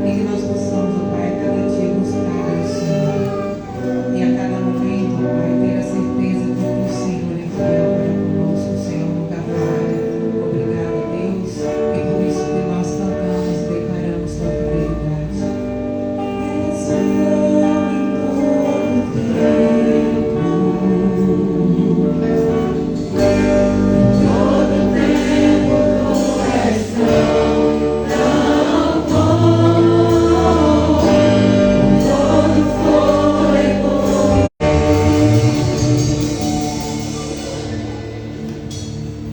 e que nós possamos, ó Pai, cada dia buscar ao Senhor. E a cada momento, ó Pai, ter a certeza de que o Senhor é fiel para conosco, o Senhor nunca falha. Obrigado, Deus, e por isso que nós cantamos e declaramos tua fidelidade. És fiel em todo tempo.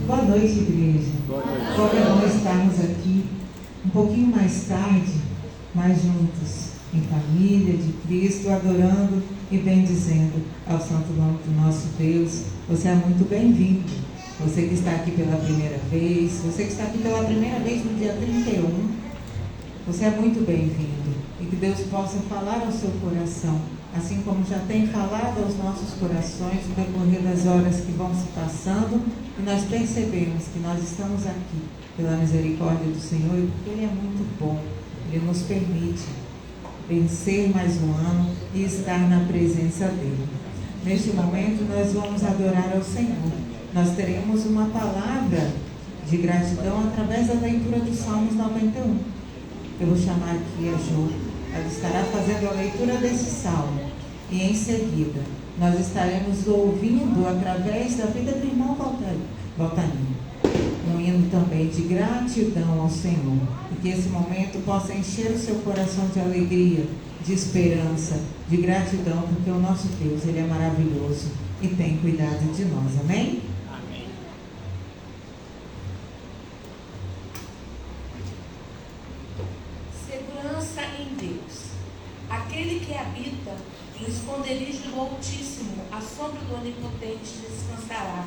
Boa noite, igreja. Como é bom estarmos aqui um pouquinho mais tarde, mais juntos, em família de Cristo, adorando e bendizendo ao santo nome do nosso Deus. Você é muito bem-vindo. Você que está aqui pela primeira vez, você que está aqui pela primeira vez no dia 31, você é muito bem-vindo. E que Deus possa falar ao seu coração, assim como já tem falado aos nossos corações no decorrer das horas que vão se passando, e nós percebemos que nós estamos aqui pela misericórdia do Senhor e porque Ele é muito bom. Ele nos permite vencer mais um ano e estar na presença dEle. Neste momento nós vamos adorar ao Senhor. Nós teremos uma palavra de gratidão através da leitura do Salmos 91. Eu vou chamar aqui a Jo. Ela estará fazendo a leitura desse salmo. E em seguida, nós estaremos ouvindo através da vida do irmão Valtaninho um hino também de gratidão ao Senhor. E que esse momento possa encher o seu coração de alegria, de esperança, de gratidão, porque o nosso Deus, Ele é maravilhoso e tem cuidado de nós. Amém? Amém. Segurança em Deus. Aquele que habita no esconderijo do Altíssimo, à sombra do Onipotente descansará.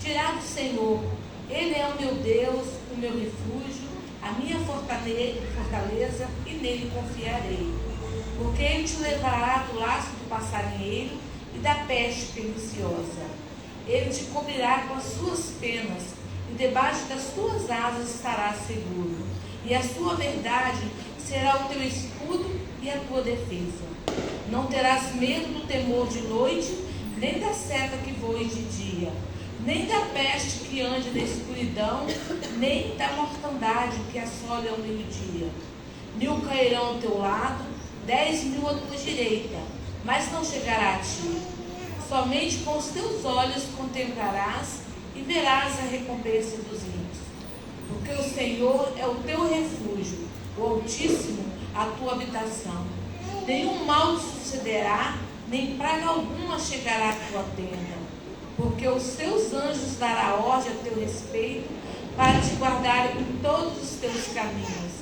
Dirá do Senhor: Ele é o meu Deus, o meu refúgio, a minha fortaleza, e nele confiarei. Porque Ele te levará do laço do passarinheiro e da peste perniciosa. Ele te cobrirá com as suas penas, e debaixo das tuas asas estarás seguro. E a sua verdade será o teu escudo e a tua defesa. Não terás medo do temor de noite, nem da seta que voe de dia, nem da peste que ande na escuridão, nem da mortandade que assole ao meio-dia. 1000 cairão ao teu lado, 10.000 à tua direita, mas não chegará a ti. Somente com os teus olhos contemplarás e verás a recompensa dos ímpios. Porque o Senhor é o teu refúgio, o Altíssimo a tua habitação. Nenhum mal te sucederá, nem praga alguma chegará à tua tenda. Porque os teus anjos dará ordem a teu respeito, para te guardarem em todos os teus caminhos.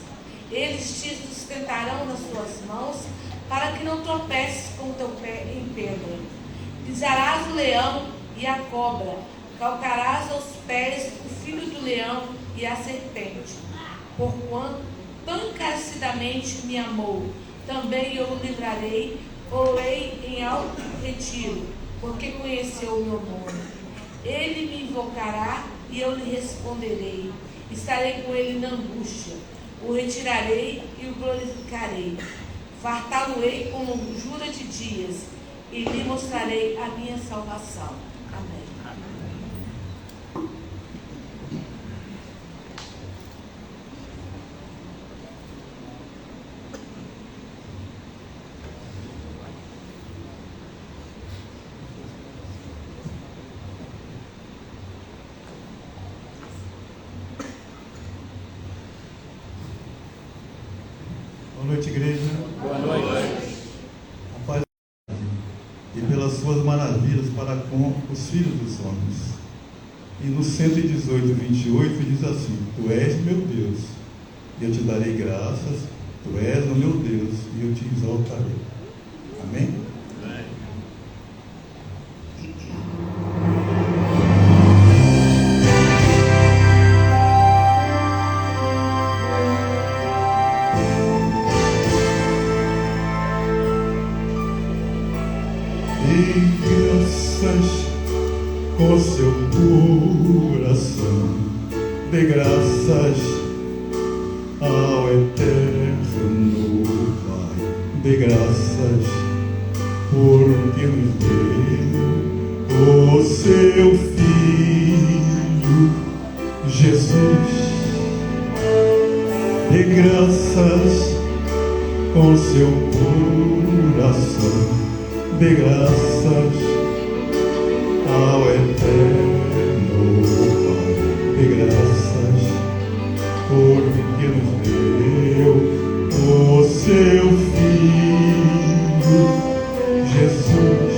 Eles te sustentarão nas suas mãos, para que não tropeces com o teu pé em pedra. Pisarás o leão e a cobra, calcarás aos pés o filho do leão e a serpente. Porquanto tão encarecidamente me amou, também eu o livrarei, porei em alto retiro, porque conheceu o meu nome. Ele me invocará e eu lhe responderei. Estarei com ele na angústia. O retirarei e o glorificarei. Fartá-lo-ei com longura de dias e lhe mostrarei a minha salvação. Amém. Boa noite, igreja. Boa noite. A paz e pelas suas maravilhas para com os filhos dos homens. E no 118, 28 diz assim: Tu és meu Deus, e eu te darei graças, tu és o meu Deus, e eu te exaltarei. Amém? Com seu coração, dê graças ao Eterno. dê graças porque nos deu o seu Filho Jesus. Dê graças com seu coração, dê graças ao Eterno Pai, dê graças porque nos deu o seu Filho Jesus.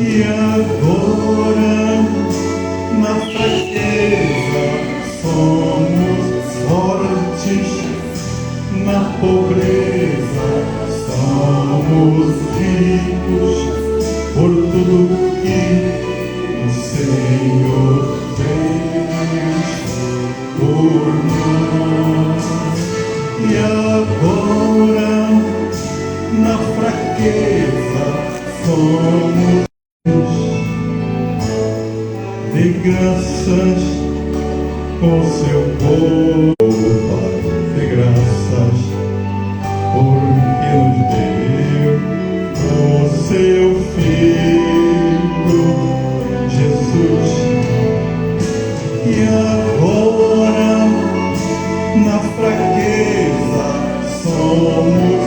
E agora na fraqueza somos fortes, na pobreza somos ricos, por tudo que o Senhor fez por nós. E agora na fraqueza somos ricos, dê graças com seu povo, Pai, dê graças porque nos deu o seu Filho Jesus. E agora na fraqueza somos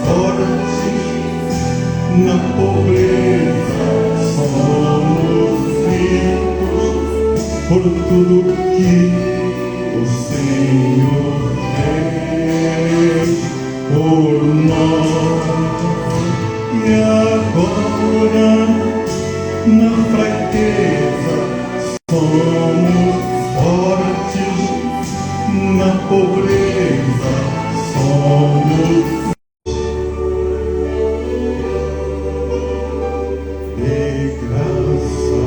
fortes, na pobreza somos ricos, por tudo que o Senhor fez por nós. E agora na fraqueza somos fortes, na pobreza somos. Dê graças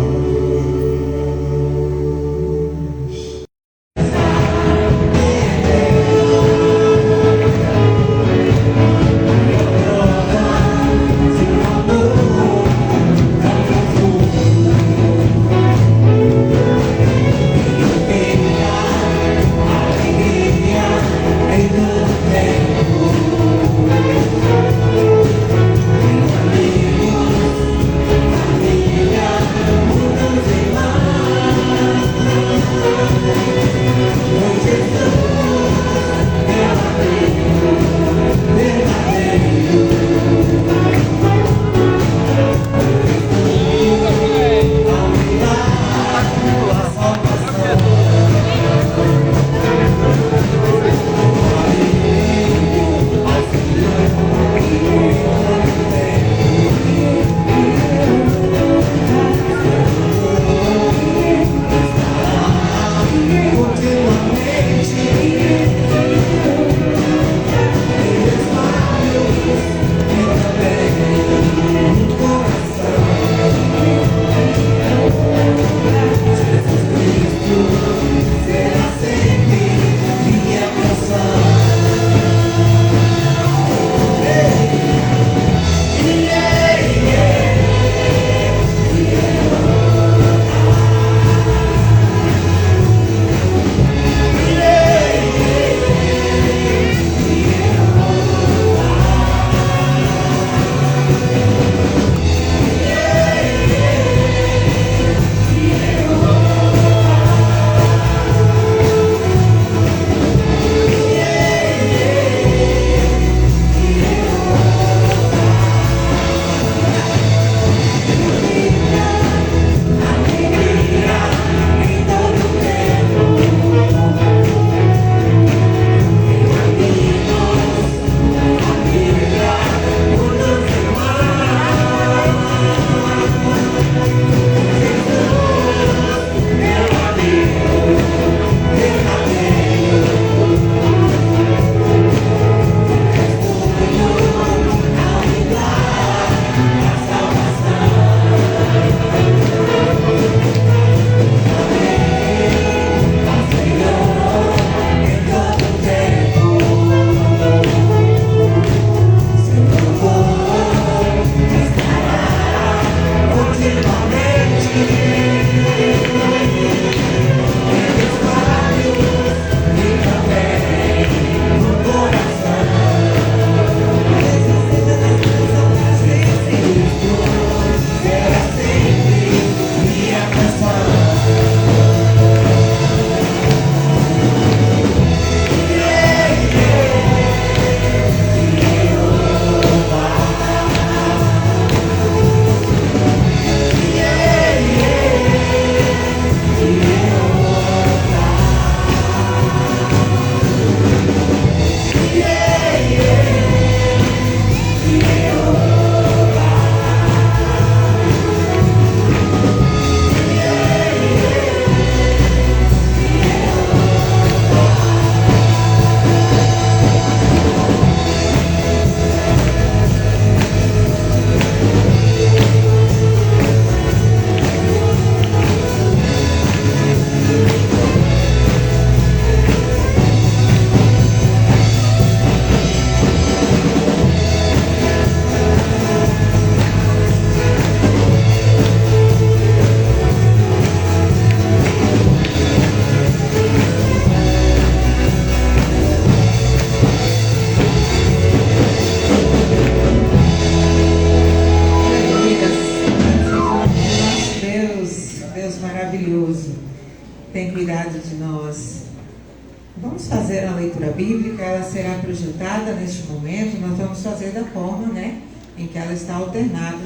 bíblica ela será projetada neste momento. Nós vamos fazer da forma, né, em que ela está alternada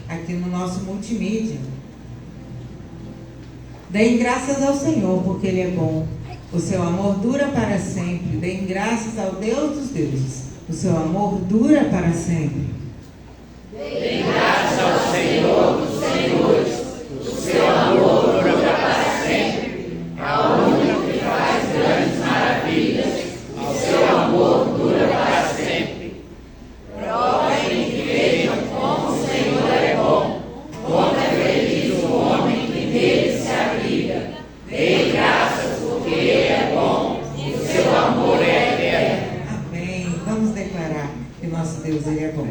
aqui no nosso multimídia. Deem graças ao Senhor, porque Ele é bom. O seu amor dura para sempre. Deem graças ao Deus dos deuses. O seu amor dura para sempre. Deem graças ao Senhor dos senhores. O seu amor dura para sempre. Ao único que faz grandes maravilhas. O seu amor dura para sempre. Provem e vejam como o Senhor é bom. Como é feliz o homem que nele se abriga. Deem graças porque Ele é bom e o seu amor é eterno. Amém. Vamos declarar que nosso Deus Ele é bom.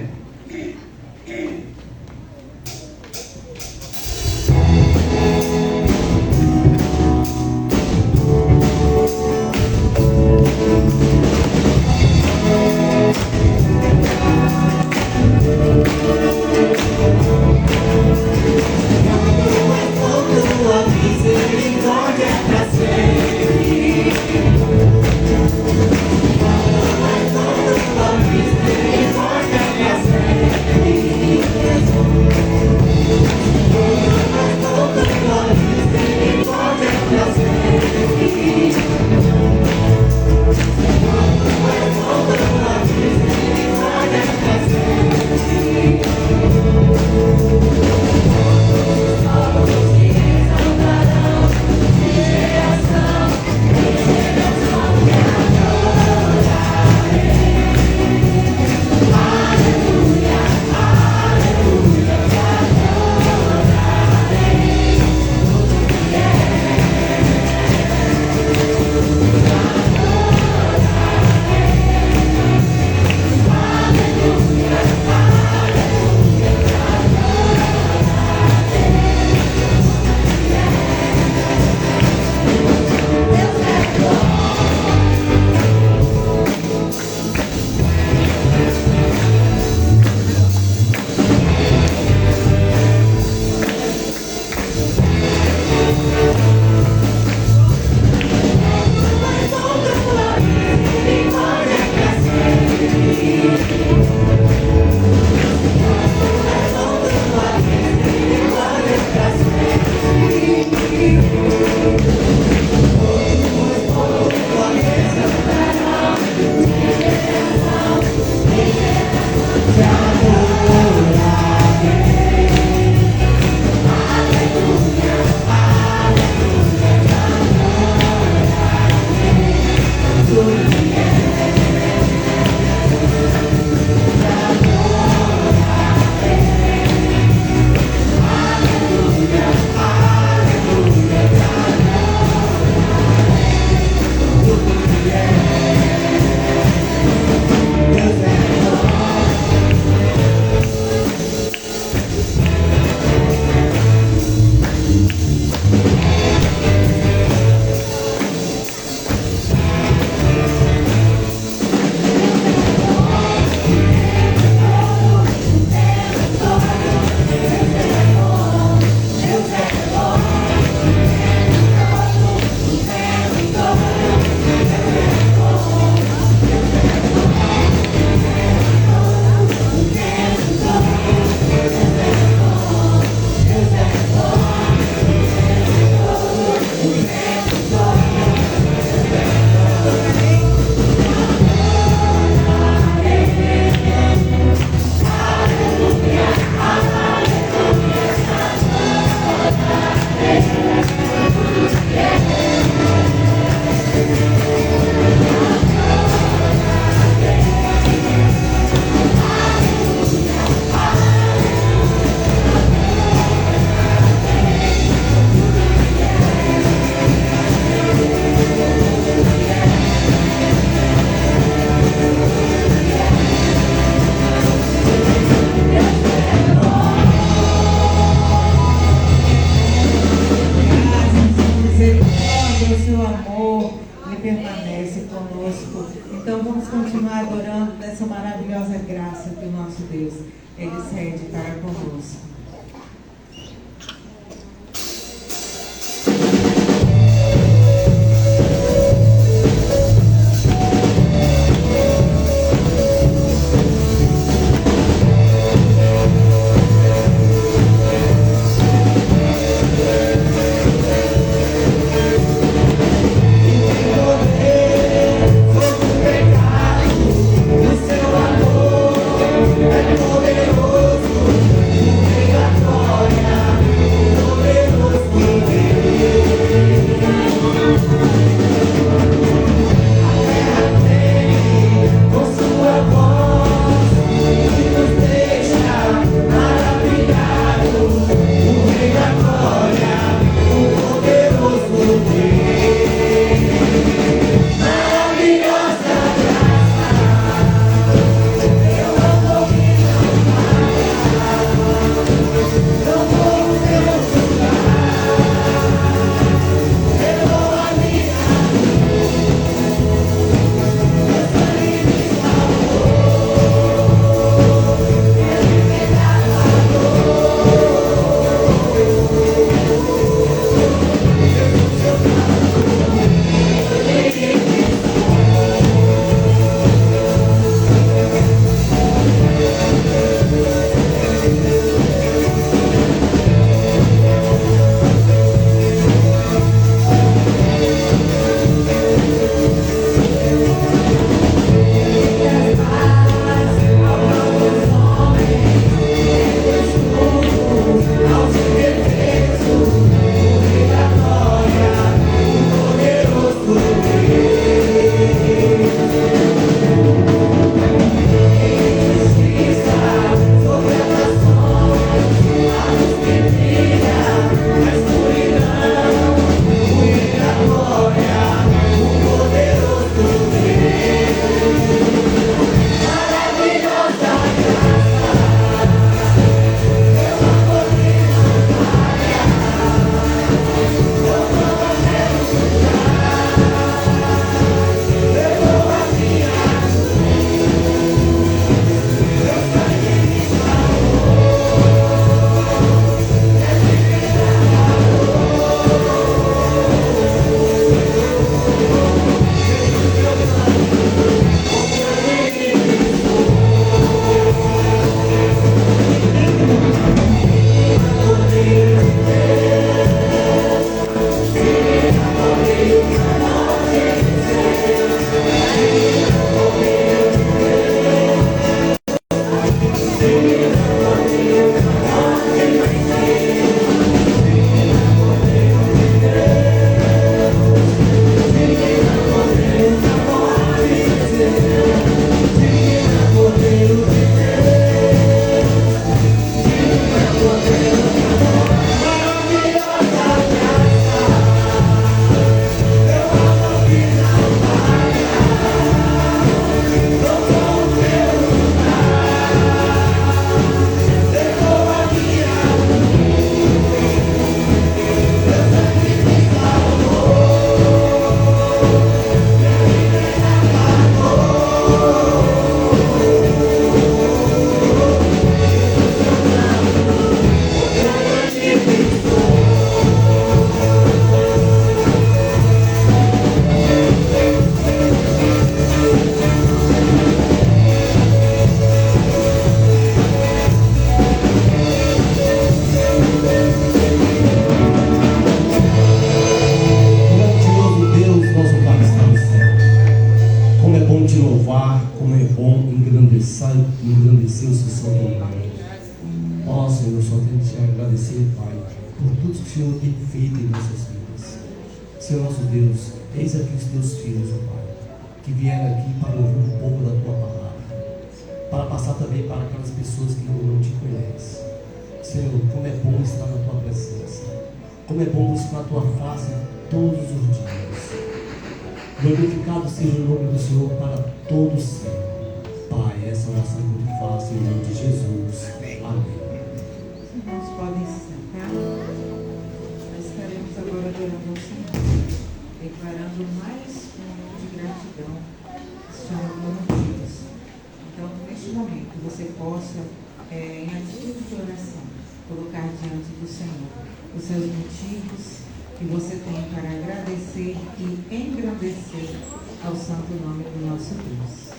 Ele cede para conosco. bom engrandecer o seu santo nome. Ó Senhor, só tenho que te agradecer, Pai, por tudo que o Senhor tem feito em nossas vidas. Senhor nosso Deus, eis aqui os teus filhos, ó Pai, que vieram aqui para ouvir um pouco da tua palavra, para passar também para aquelas pessoas que não te conhecem. Senhor, como é bom estar na tua presença, como é bom buscar a tua face todos os dias. Glorificado seja o nome do Senhor para todos sempre. Pai, essa oração é muito fácil, em nome de Jesus. Amém. Os irmãos podem se sentar. Nós estaremos agora adorando ao Senhor, declarando mais um momento de gratidão, que se chama motivos. Então, neste momento, você possa, em atitude de oração, colocar diante do Senhor os seus motivos que você tem para agradecer e engrandecer ao santo nome do nosso Deus.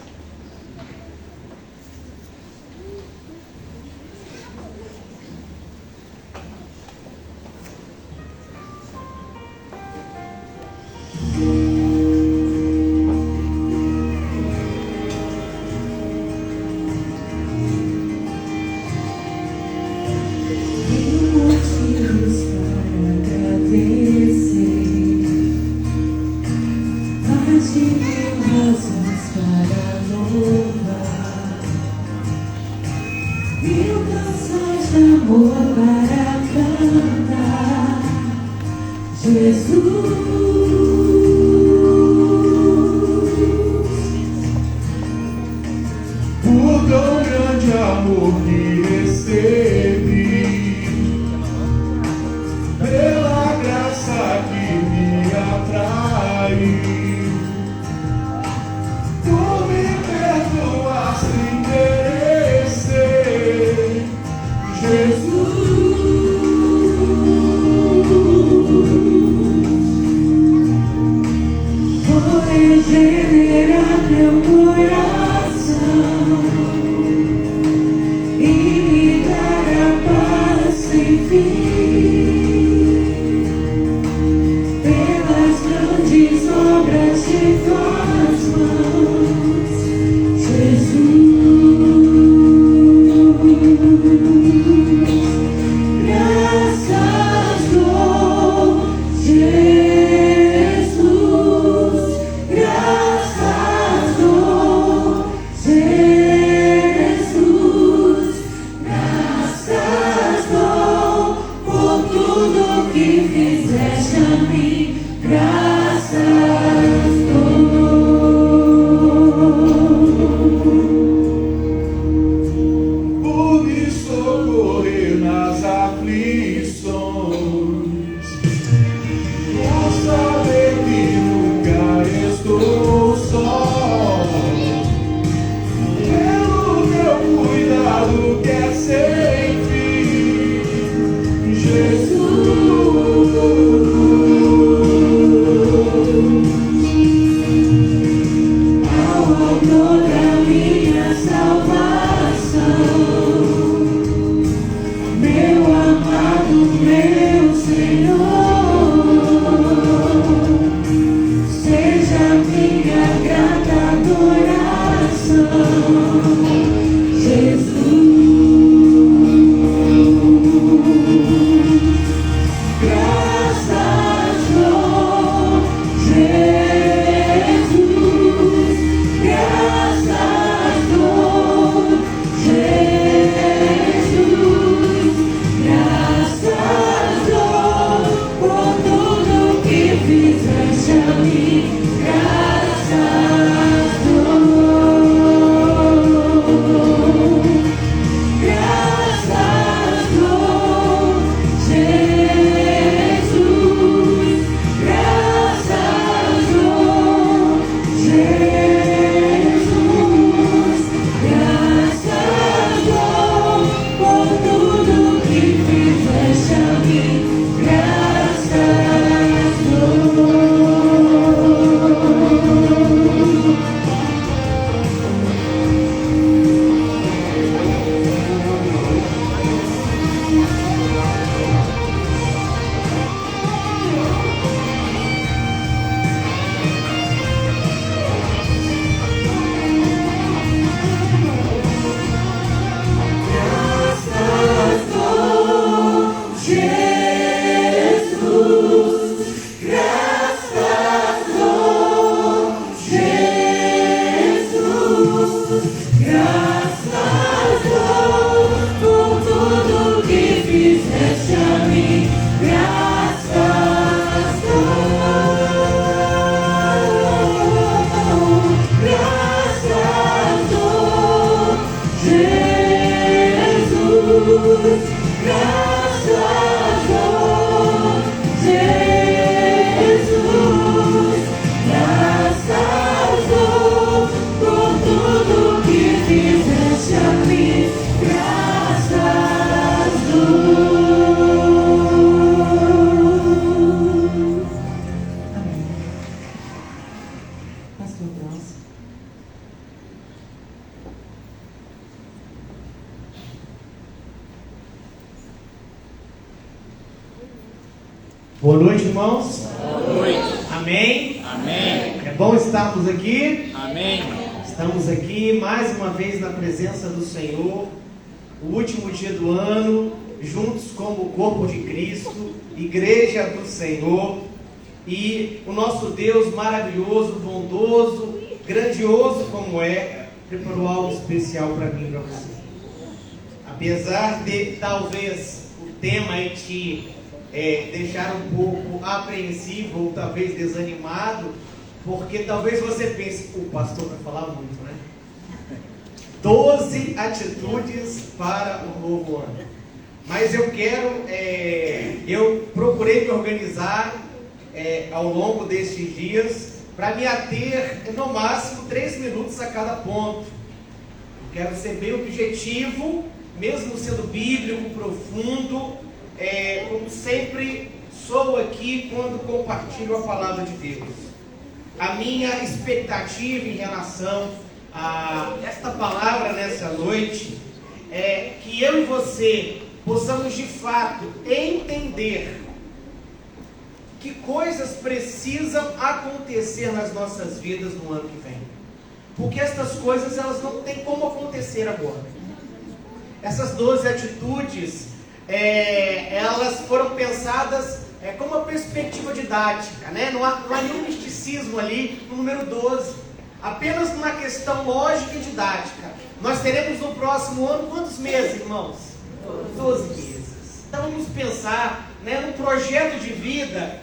Graças dou por tudo que fizeste a mim. Graças dou. Graças dou, Jesus. Graças dou, Jesus. Graças dou por tudo que fizeste a mim. Graças dou. Amém. Pastor Bros. Boa noite, irmãos. Boa noite. Amém? Amém. É bom estarmos aqui. Amém. Estamos aqui mais uma vez na presença do Senhor, o último dia do ano, juntos como o corpo de Cristo, igreja do Senhor, e o nosso Deus maravilhoso, bondoso, grandioso como é, preparou algo especial para mim e para você. Apesar de talvez o tema te deixar um pouco apreensivo ou talvez desanimado, porque talvez você pense, o pastor vai falar muito, né? 12 atitudes para o novo ano. Mas eu quero, eu procurei me organizar ao longo destes dias para me ater no máximo 3 minutos a cada ponto. Eu quero ser bem objetivo, mesmo sendo bíblico, profundo, como sempre sou aqui quando compartilho a palavra de Deus. A minha expectativa em relação a esta palavra nessa noite é que eu e você possamos de fato entender que coisas precisam acontecer nas nossas vidas no ano que vem. Porque estas coisas elas não têm como acontecer agora. Essas 12 atitudes elas foram pensadas com uma perspectiva didática, né? Não há nenhum misticismo ali no número 12, apenas uma questão lógica e didática. Nós teremos no próximo ano quantos meses, irmãos? 12 meses. Então vamos pensar, né, num projeto de vida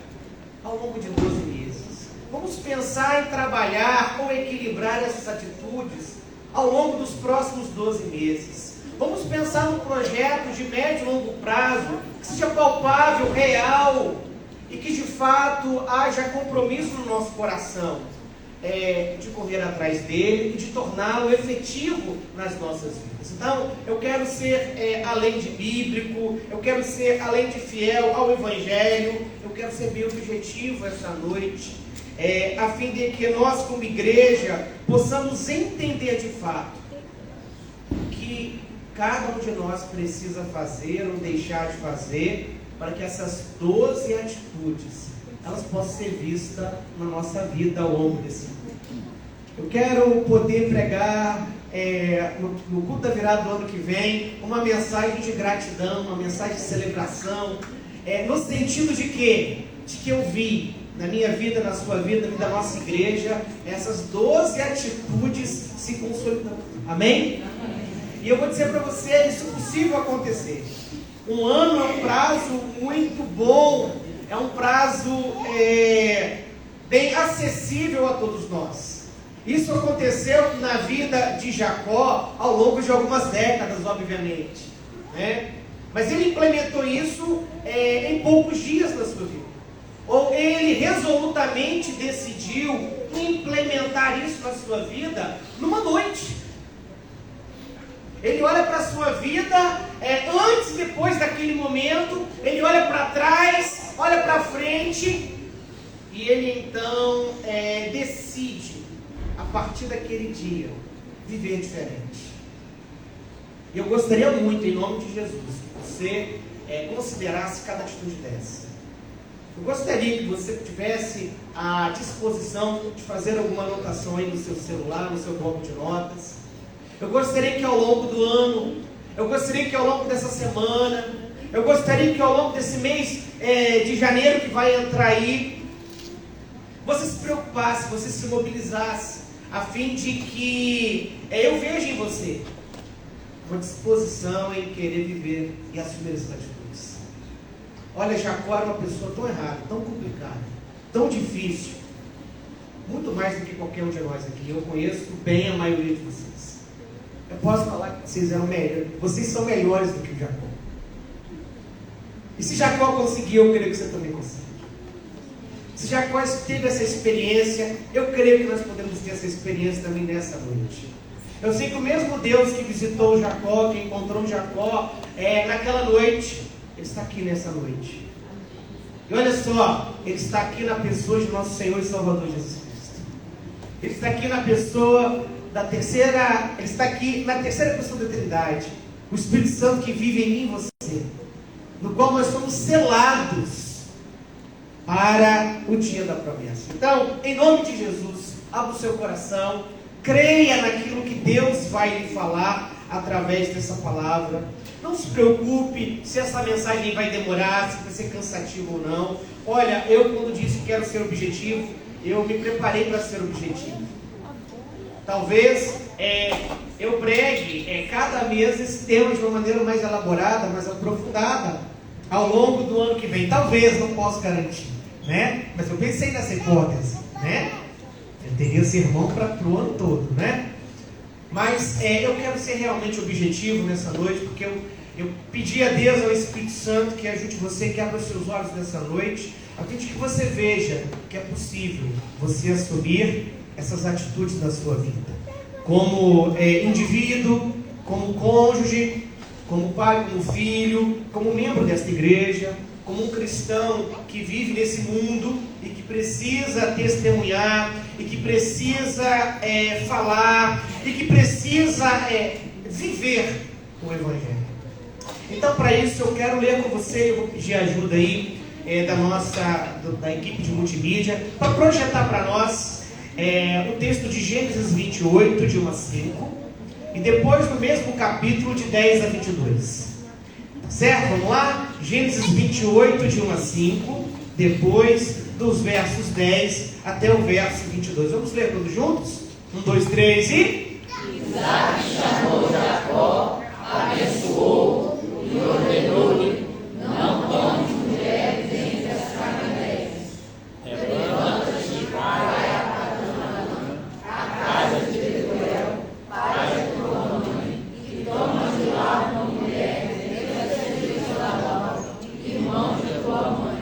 ao longo de 12 meses. Vamos pensar em trabalhar ou equilibrar essas atitudes ao longo dos próximos 12 meses. Vamos pensar num projeto de médio e longo prazo, que seja palpável, real, e que de fato haja compromisso no nosso coração, de correr atrás dele e de torná-lo efetivo nas nossas vidas. Então, eu quero ser além de bíblico, eu quero ser além de fiel ao Evangelho, eu quero ser bem objetivo essa noite, a fim de que nós como igreja possamos entender de fato que cada um de nós precisa fazer ou deixar de fazer para que essas 12 atitudes elas possam ser vistas na nossa vida ao longo desse ano. Eu quero poder pregar no culto da virada do ano que vem uma mensagem de gratidão, uma mensagem de celebração, no sentido de que eu vi na minha vida, na sua vida, na vida da nossa igreja, essas 12 atitudes se consolidando. Amém? E eu vou dizer para você, isso é possível acontecer. Um ano é um prazo muito bom, é um prazo bem acessível a todos nós. Isso aconteceu na vida de Jacó ao longo de algumas décadas, obviamente, né? Mas ele implementou isso em poucos dias na sua vida. Ou ele resolutamente decidiu implementar isso na sua vida numa noite. Ele olha para a sua vida, antes e depois daquele momento, ele olha para trás, olha para frente, e ele então decide, a partir daquele dia, viver diferente. E eu gostaria muito, em nome de Jesus, que você considerasse cada atitude dessa. Eu gostaria que você tivesse a disposição de fazer alguma anotação aí no seu celular, no seu bloco de notas. Eu gostaria que ao longo do ano, eu gostaria que ao longo dessa semana, eu gostaria que ao longo desse mês de janeiro que vai entrar aí, você se preocupasse, você se mobilizasse, a fim de que eu veja em você uma disposição em querer viver e assumir essas atitudes. Olha, Jacó era uma pessoa tão errada, tão complicada, tão difícil, muito mais do que qualquer um de nós aqui. Eu conheço bem a maioria de vocês. Eu posso falar que vocês eram melhores, vocês são melhores do que o Jacó. E se Jacó conseguiu, eu creio que você também consegue. Se Jacó teve essa experiência, eu creio que nós podemos ter essa experiência também nessa noite. Eu sei que o mesmo Deus que visitou Jacó, que encontrou Jacó naquela noite, Ele está aqui nessa noite. E olha só, Ele está aqui na pessoa de nosso Senhor e Salvador Jesus Cristo. Ele está aqui na pessoa da terceira, Ele está aqui na terceira pessoa da Trindade, o Espírito Santo que vive em mim e você, no qual nós somos selados para o dia da promessa. Então, em nome de Jesus, abra o seu coração, creia naquilo que Deus vai lhe falar através dessa palavra. Não se preocupe se essa mensagem vai demorar, se vai ser cansativo ou não. Olha, eu quando disse que quero ser objetivo, eu me preparei para ser objetivo. Talvez eu pregue cada mês esse tema de uma maneira mais elaborada, mais aprofundada, ao longo do ano que vem. Talvez, não posso garantir, né? Mas eu pensei nessa hipótese, né? Eu teria sermão para o ano todo, né? Mas eu quero ser realmente objetivo nessa noite, porque eu pedi a Deus, ao Espírito Santo, que ajude você, que abra os seus olhos nessa noite, a fim de que você veja que é possível você assumir essas atitudes na sua vida, como indivíduo, como cônjuge, como pai, como filho, como membro desta igreja, como um cristão que vive nesse mundo e que precisa testemunhar, e que precisa falar, e que precisa viver o Evangelho. Então, para isso, eu quero ler com você, eu vou pedir ajuda aí da equipe de multimídia, para projetar para nós o texto de Gênesis 28, de 1 a 5, e depois no mesmo capítulo de 10 a 22. Certo? Vamos lá? Gênesis 28, de 1 a 5, depois dos versos 10 até o verso 22. Vamos ler todos juntos? 1, 2, 3 e... Isaac chamou Jacó, abençoou e ordenou-lhe: não tomes mulheres entre as cananeias. Levanta-te e vai à casa de Betuel, pai de tua mãe, e toma de lá uma mulher dentre as filhas de Labão, irmão de tua mãe.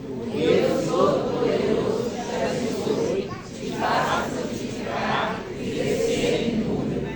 O Deus Todo-Poderoso te abençoe, te faça frutificar e crescer em número,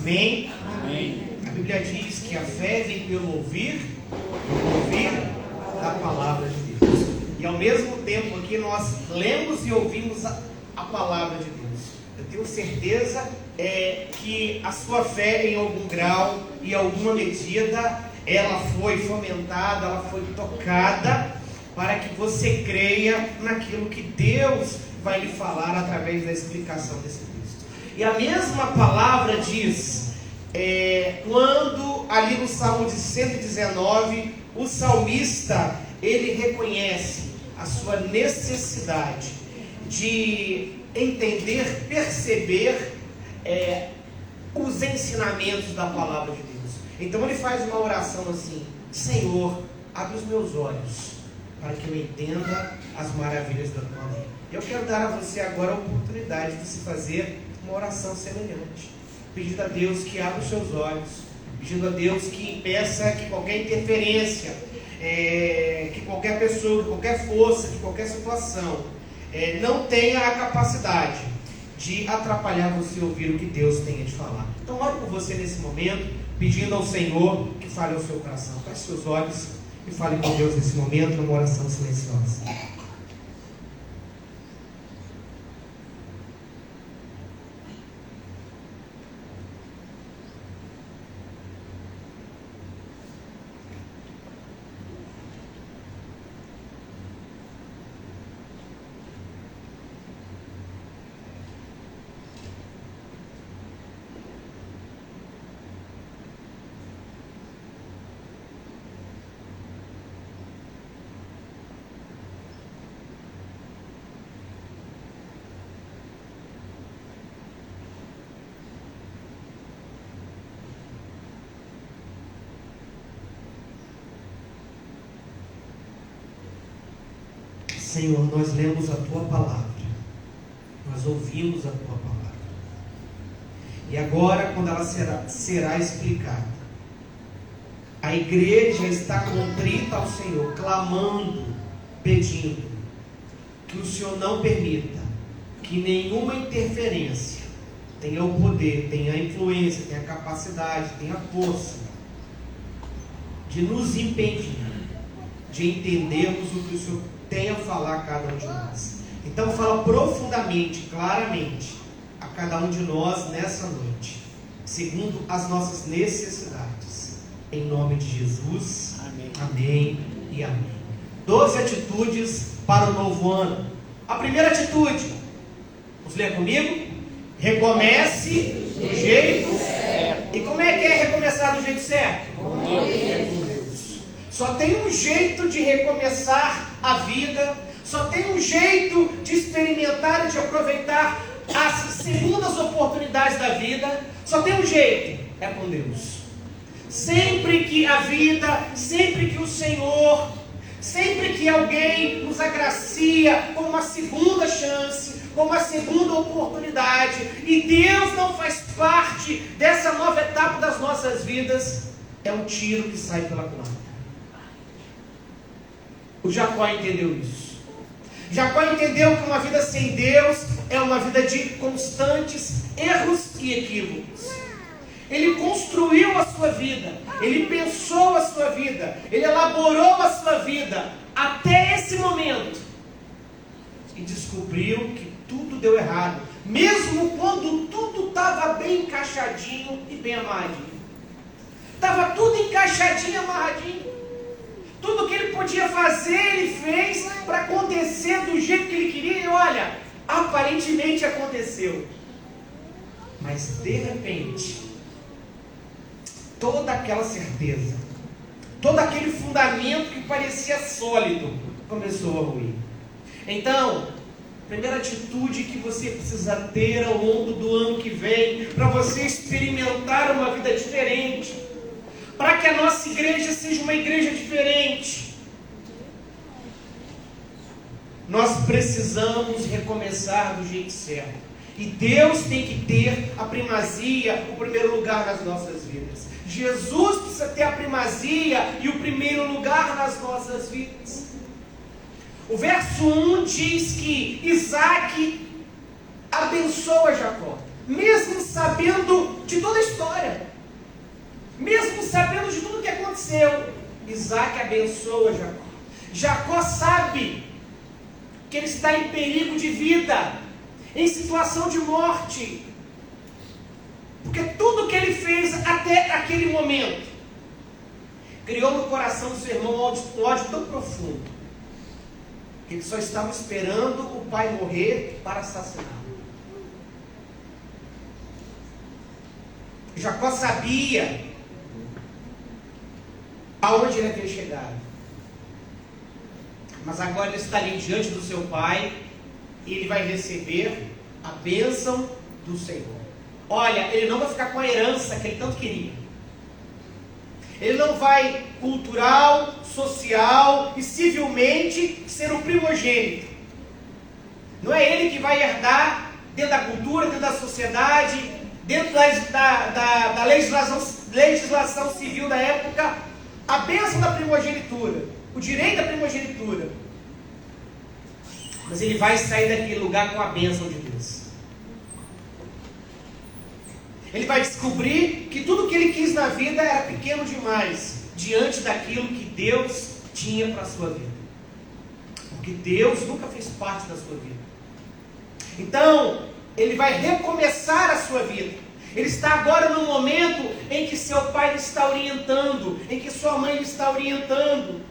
Amém? Amém. A Bíblia diz que a fé vem pelo ouvir da palavra de Deus. E ao mesmo tempo aqui nós lemos e ouvimos a palavra de Deus. Eu tenho certeza que a sua fé, em algum grau e alguma medida, ela foi fomentada, ela foi tocada, para que você creia naquilo que Deus vai lhe falar através da explicação desse texto. E a mesma palavra diz, quando ali no Salmo de 119, o salmista, ele reconhece a sua necessidade de entender, perceber os ensinamentos da palavra de Deus. Então ele faz uma oração assim: Senhor, abre os meus olhos para que eu entenda as maravilhas da tua lei. Eu quero dar a você agora a oportunidade de se fazer uma oração semelhante, pedindo a Deus que abra os seus olhos, pedindo a Deus que impeça que qualquer interferência, que qualquer pessoa, que qualquer força, que qualquer situação não tenha a capacidade de atrapalhar você ouvir o que Deus tem a te falar. Então ore por você nesse momento, pedindo ao Senhor que fale ao seu coração. Feche seus olhos e fale com Deus nesse momento, numa oração silenciosa. Senhor, nós lemos a Tua Palavra, nós ouvimos a Tua Palavra, e agora, quando ela será explicada, a igreja está contrita ao Senhor, clamando, pedindo que o Senhor não permita que nenhuma interferência tenha o poder, tenha a influência, tenha a capacidade, tenha a força de nos impedir de entendermos o que o Senhor tem a falar a cada um de nós. Então fala profundamente, claramente a cada um de nós nessa noite, segundo as nossas necessidades, em nome de Jesus. Amém, amém e amém. 12 atitudes para o novo ano. A primeira atitude, vamos ler comigo? Recomece do jeito certo. E como é que é recomeçar do jeito certo? Com Deus. Só tem um jeito de recomeçar a vida, só tem um jeito de experimentar e de aproveitar as segundas oportunidades da vida, só tem um jeito, é com Deus. Sempre que a vida, sempre que o Senhor, sempre que alguém nos agracia com uma segunda chance, com uma segunda oportunidade, e Deus não faz parte dessa nova etapa das nossas vidas, é um tiro que sai pela culatra. O Jacó entendeu isso. Jacó entendeu que uma vida sem Deus é uma vida de constantes erros e equívocos. Ele construiu a sua vida, ele pensou a sua vida, ele elaborou a sua vida até esse momento e descobriu que tudo deu errado, mesmo quando tudo estava bem encaixadinho e bem amarradinho. Estava tudo encaixadinho e amarradinho. Tudo que ele podia fazer, ele fez para acontecer do jeito que ele queria. E olha, aparentemente aconteceu. Mas de repente, toda aquela certeza, todo aquele fundamento que parecia sólido, começou a ruir. Então, a primeira atitude que você precisa ter ao longo do ano que vem, para você experimentar uma vida diferente, para que a nossa igreja seja uma igreja diferente, nós precisamos recomeçar do jeito certo. E Deus tem que ter a primazia, o primeiro lugar nas nossas vidas. Jesus precisa ter a primazia e o primeiro lugar nas nossas vidas. O verso 1 diz que Isaac abençoa Jacó, mesmo sabendo de toda a história. Isaac abençoa Jacó. Jacó sabe que ele está em perigo de vida, em situação de morte, porque tudo que ele fez até aquele momento criou no coração do seu irmão um ódio tão profundo que ele só estava esperando o pai morrer para assassiná-lo. Jacó sabia aonde ele havia chegado, mas agora ele está ali diante do seu pai e ele vai receber a bênção do Senhor. Olha, ele não vai ficar com a herança que ele tanto queria. Ele não vai cultural, social e civilmente ser o primogênito. Não é ele que vai herdar dentro da cultura, dentro da sociedade, dentro da legislação civil da época, a bênção da primogenitura, o direito da primogenitura. Mas ele vai sair daquele lugar com a bênção de Deus. Ele vai descobrir que tudo que ele quis na vida era pequeno demais diante daquilo que Deus tinha para a sua vida. Porque Deus nunca fez parte da sua vida. Então, ele vai recomeçar a sua vida. Ele está agora no momento em que seu pai lhe está orientando, em que sua mãe lhe está orientando,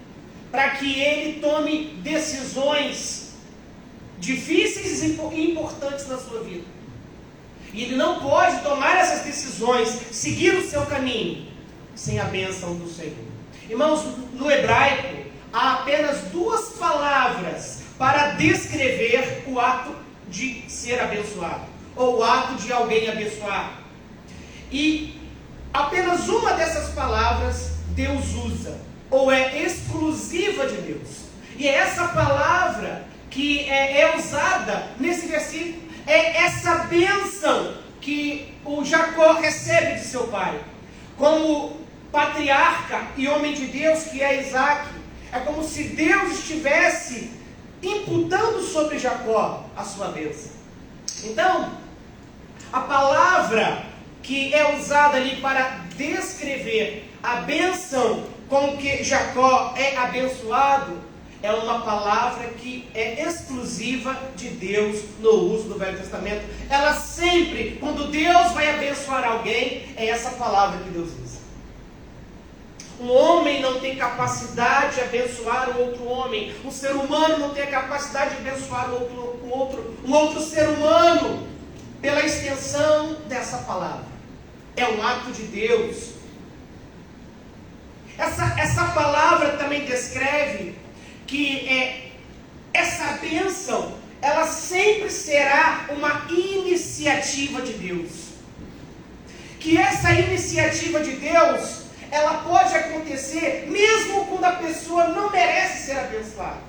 para que ele tome decisões difíceis e importantes na sua vida. E ele não pode tomar essas decisões, seguir o seu caminho, sem a bênção do Senhor. Irmãos, no hebraico, há apenas duas palavras para descrever o ato de ser abençoado, ou o ato de alguém abençoar. E apenas uma dessas palavras Deus usa, ou é exclusiva de Deus. E é essa palavra que é usada nesse versículo. É essa bênção que o Jacó recebe de seu pai. Como patriarca e homem de Deus que é Isaac, é como se Deus estivesse imputando sobre Jacó a sua bênção. Então, a palavra que é usada ali para descrever a bênção com que Jacó é abençoado é uma palavra que é exclusiva de Deus no uso do Velho Testamento. Ela sempre, quando Deus vai abençoar alguém, é essa palavra que Deus usa. Um homem não tem capacidade de abençoar um outro homem. Um ser humano não tem a capacidade de abençoar um outro ser humano pela extensão dessa palavra. É um ato de Deus. Essa palavra também descreve que essa bênção, ela sempre será uma iniciativa de Deus. Que essa iniciativa de Deus, ela pode acontecer mesmo quando a pessoa não merece ser abençoada.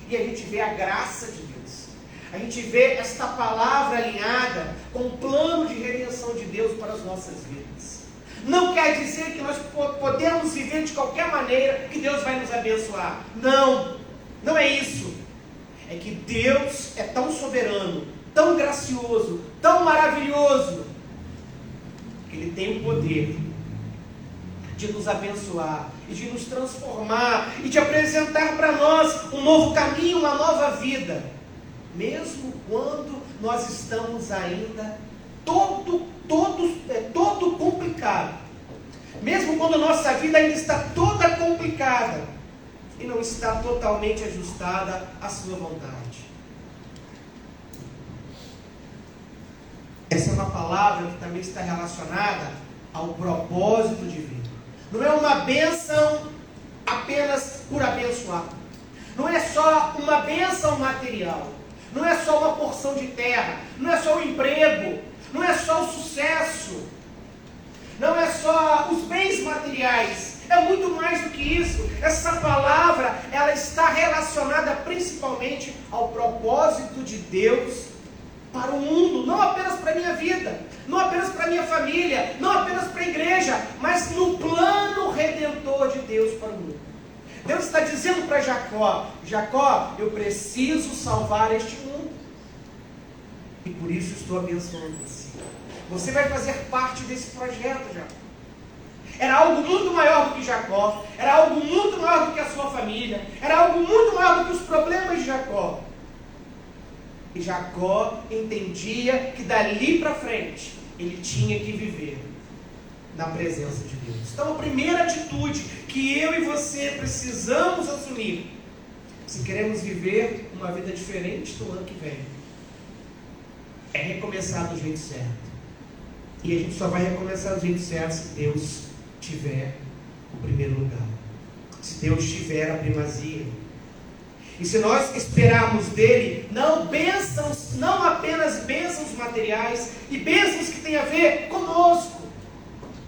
E a gente vê a graça de Deus. A gente vê esta palavra alinhada com o plano de redenção de Deus para as nossas vidas. Não quer dizer que nós podemos viver de qualquer maneira que Deus vai nos abençoar. Não, não é isso. É que Deus é tão soberano, tão gracioso, tão maravilhoso, que Ele tem o poder de nos abençoar e de nos transformar e de apresentar para nós um novo caminho, uma nova vida, mesmo quando nós estamos ainda todo complicado, mesmo quando a nossa vida ainda está toda complicada e não está totalmente ajustada à sua vontade. Essa é uma palavra que também está relacionada ao propósito divino. Não é uma bênção apenas por abençoar. Não é só uma bênção material. Não é só uma porção de terra. Não é só o emprego. Não é só o sucesso. Não é só os bens materiais. É muito mais do que isso. Essa palavra, ela está relacionada principalmente ao propósito de Deus para o mundo, não apenas para a minha vida, não apenas para a minha família, não apenas para a igreja, mas no plano redentor de Deus para o mundo. Deus está dizendo para Jacó: Jacó, eu preciso salvar este mundo, e por isso estou abençoando você. Você vai fazer parte desse projeto, Jacó. era algo muito maior do que Jacó, era algo muito maior do que a sua família, era algo muito maior do que os problemas de Jacó. E Jacó entendia que dali para frente ele tinha que viver na presença de Deus. Então, a primeira atitude que eu e você precisamos assumir, se queremos viver uma vida diferente do ano que vem, é recomeçar do jeito certo. E a gente só vai recomeçar do jeito certo se Deus tiver o primeiro lugar, se Deus tiver a primazia. E se nós esperarmos dele, não bênçãos, não apenas bênçãos materiais e bênçãos que têm a ver conosco,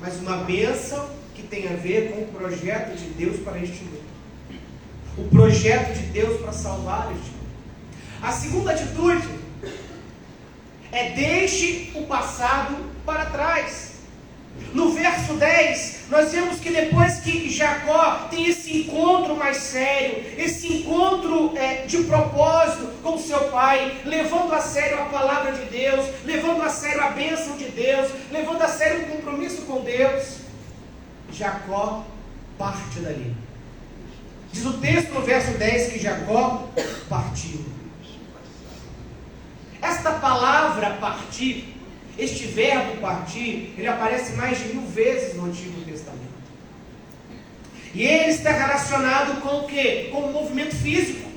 mas uma bênção que tem a ver com o projeto de Deus para este mundo, o projeto de Deus para salvar este mundo. A segunda atitude é: deixe o passado para trás. No verso 10, nós vemos que depois que Jacó tem esse encontro mais sério, esse encontro de propósito com seu pai, levando a sério a palavra de Deus, levando a sério a bênção de Deus, levando a sério o compromisso com Deus, Jacó parte dali. Diz o texto no verso 10 que Jacó partiu. Esta palavra partir, este verbo partir, ele aparece mais de 1000 vezes no Antigo Testamento. E ele está relacionado com o quê? Com o movimento físico,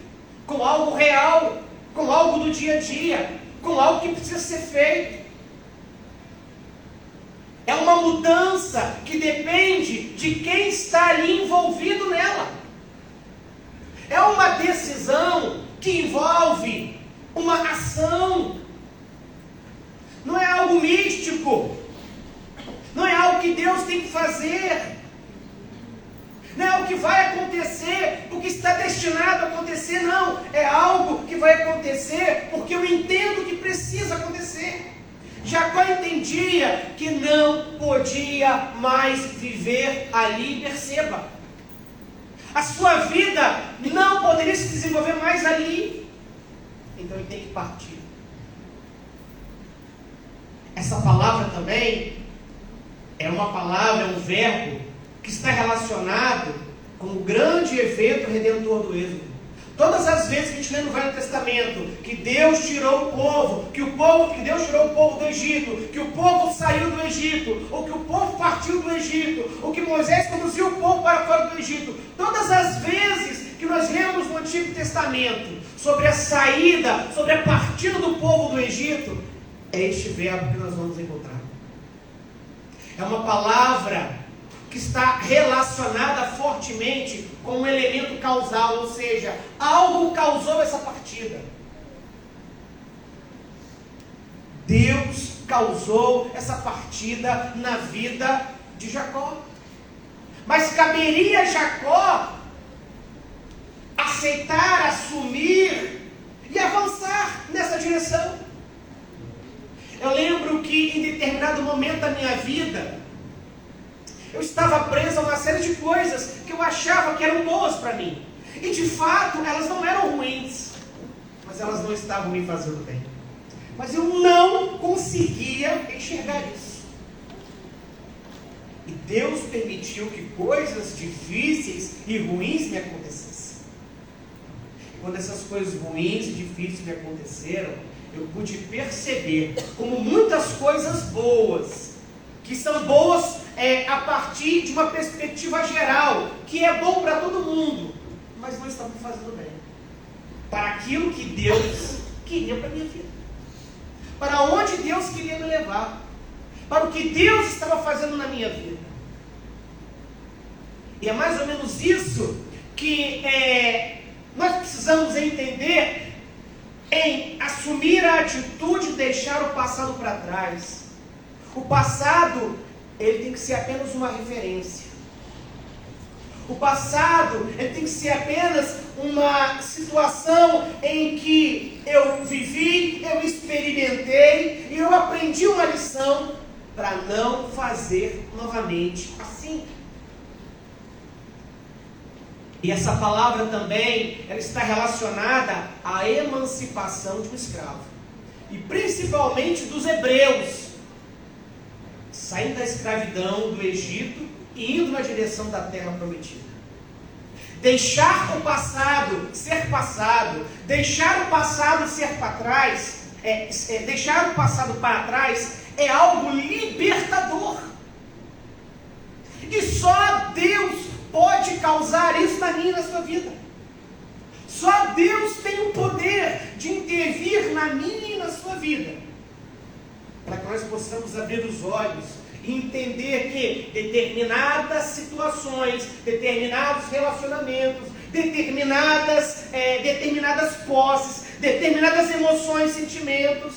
com algo real, com algo do dia a dia, com algo que precisa ser feito. É uma mudança que depende de quem está ali envolvido nela. É uma decisão que envolve uma ação. Não é algo místico, não é algo que Deus tem que fazer, não é algo que vai acontecer porque está destinado a acontecer, não, é algo que vai acontecer porque eu entendo que precisa acontecer. Jacó entendia que não podia mais viver ali, perceba, a sua vida não poderia se desenvolver mais ali, então ele tem que partir. Essa palavra também é uma palavra, é um verbo que está relacionado com o grande evento redentor do Êxodo. Todas as vezes que a gente lê no Velho Testamento que Deus tirou o povo, que Deus tirou o povo do Egito, que o povo saiu do Egito, ou que o povo partiu do Egito, ou que Moisés conduziu o povo para fora do Egito, todas as vezes que nós lemos no Antigo Testamento sobre a saída, sobre a partida do povo do Egito, é este verbo que nós vamos encontrar. É uma palavra que está relacionada fortemente com um elemento causal, ou seja, algo causou essa partida. Deus causou essa partida na vida de Jacó. Mas caberia a Jacó aceitar, assumir e avançar nessa direção. Eu lembro que em determinado momento da minha vida, eu estava preso a uma série de coisas que eu achava que eram boas para mim. E de fato, elas não eram ruins, mas elas não estavam me fazendo bem. Mas eu não conseguia enxergar isso. E Deus permitiu que coisas difíceis e ruins me acontecessem. E quando essas coisas ruins e difíceis me aconteceram, eu pude perceber como muitas coisas boas, que são boas a partir de uma perspectiva geral, que é bom para todo mundo, mas não estavam fazendo bem para aquilo que Deus queria para a minha vida, para onde Deus queria me levar, para o que Deus estava fazendo na minha vida. E é mais ou menos isso que nós precisamos entender em assumir a atitude de deixar o passado para trás. O passado, ele tem que ser apenas uma referência. O passado, ele tem que ser apenas uma situação em que eu vivi, eu experimentei e eu aprendi uma lição para não fazer novamente assim. E essa palavra também, ela está relacionada à emancipação de um escravo. E principalmente dos hebreus, saindo da escravidão do Egito e indo na direção da terra prometida. Deixar o passado ser passado, deixar o passado ser para trás, deixar o passado para trás é algo libertador. E só Deus pode causar isso na minha e na sua vida. Só Deus tem o poder de intervir na minha e na sua vida, para que nós possamos abrir os olhos e entender que determinadas situações, determinados relacionamentos, determinadas posses, determinadas emoções, sentimentos,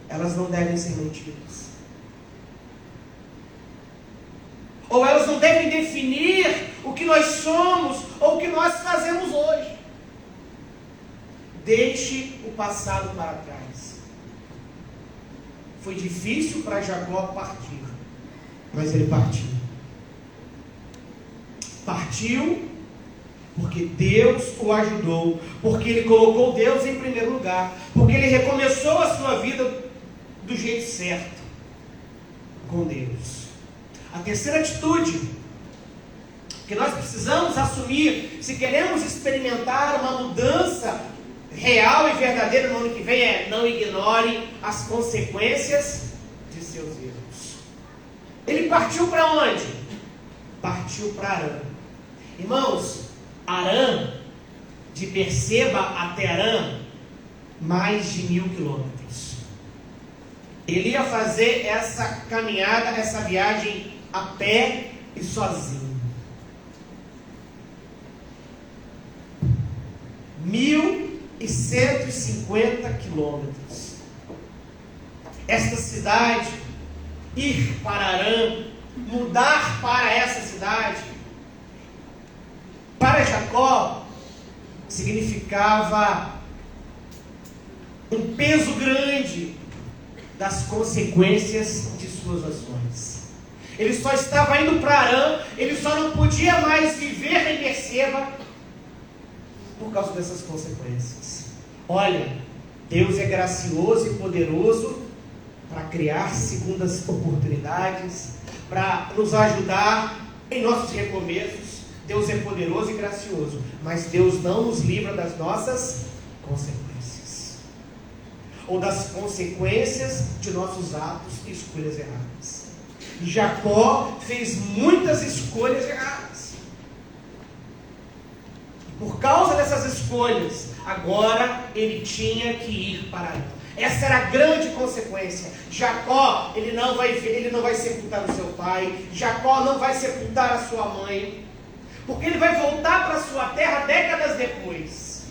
elas não devem ser mantidas. Ou elas não devem definir o que nós somos ou o que nós fazemos hoje. Deixe o passado para trás. Foi difícil para Jacó partir, mas ele partiu. Partiu porque Deus o ajudou, porque ele colocou Deus em primeiro lugar, porque ele recomeçou a sua vida do jeito certo, com Deus. A terceira atitude que nós precisamos assumir, se queremos experimentar uma mudança real e verdadeira no ano que vem, é: não ignore as consequências de seus erros. Ele partiu para onde? Partiu para Arã. Irmãos, Arã, de Berseba até Arã, mais de 1.000 quilômetros. Ele ia fazer essa caminhada, essa viagem a pé e sozinho. 1.150 quilômetros. Esta cidade, ir para Arã, mudar para essa cidade, para Jacó, significava um peso grande das consequências de suas ações. Ele só estava indo para Arã, ele só não podia mais viver em Berseba por causa dessas consequências. Olha, Deus é gracioso e poderoso para criar segundas oportunidades, para nos ajudar em nossos recomeços. Deus é poderoso e gracioso, mas Deus não nos livra das nossas consequências, ou das consequências de nossos atos e escolhas erradas. E Jacó fez muitas escolhas erradas. Por causa dessas escolhas, agora ele tinha que ir para Arã. Essa era a grande consequência. Jacó, ele não vai sepultar o seu pai. Jacó não vai sepultar a sua mãe, porque ele vai voltar para a sua terra décadas depois.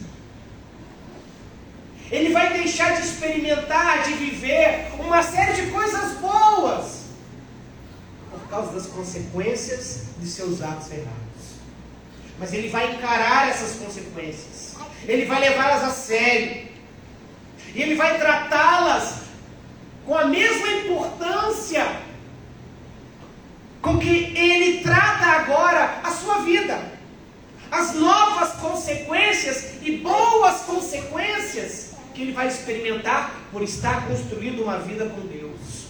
Ele vai deixar de experimentar, de viver uma série de coisas boas, por causa das consequências de seus atos errados. Mas ele vai encarar essas consequências, ele vai levá-las a sério, e ele vai tratá-las com a mesma importância com que ele trata agora a sua vida. As novas consequências e boas consequências que ele vai experimentar por estar construindo uma vida com Deus.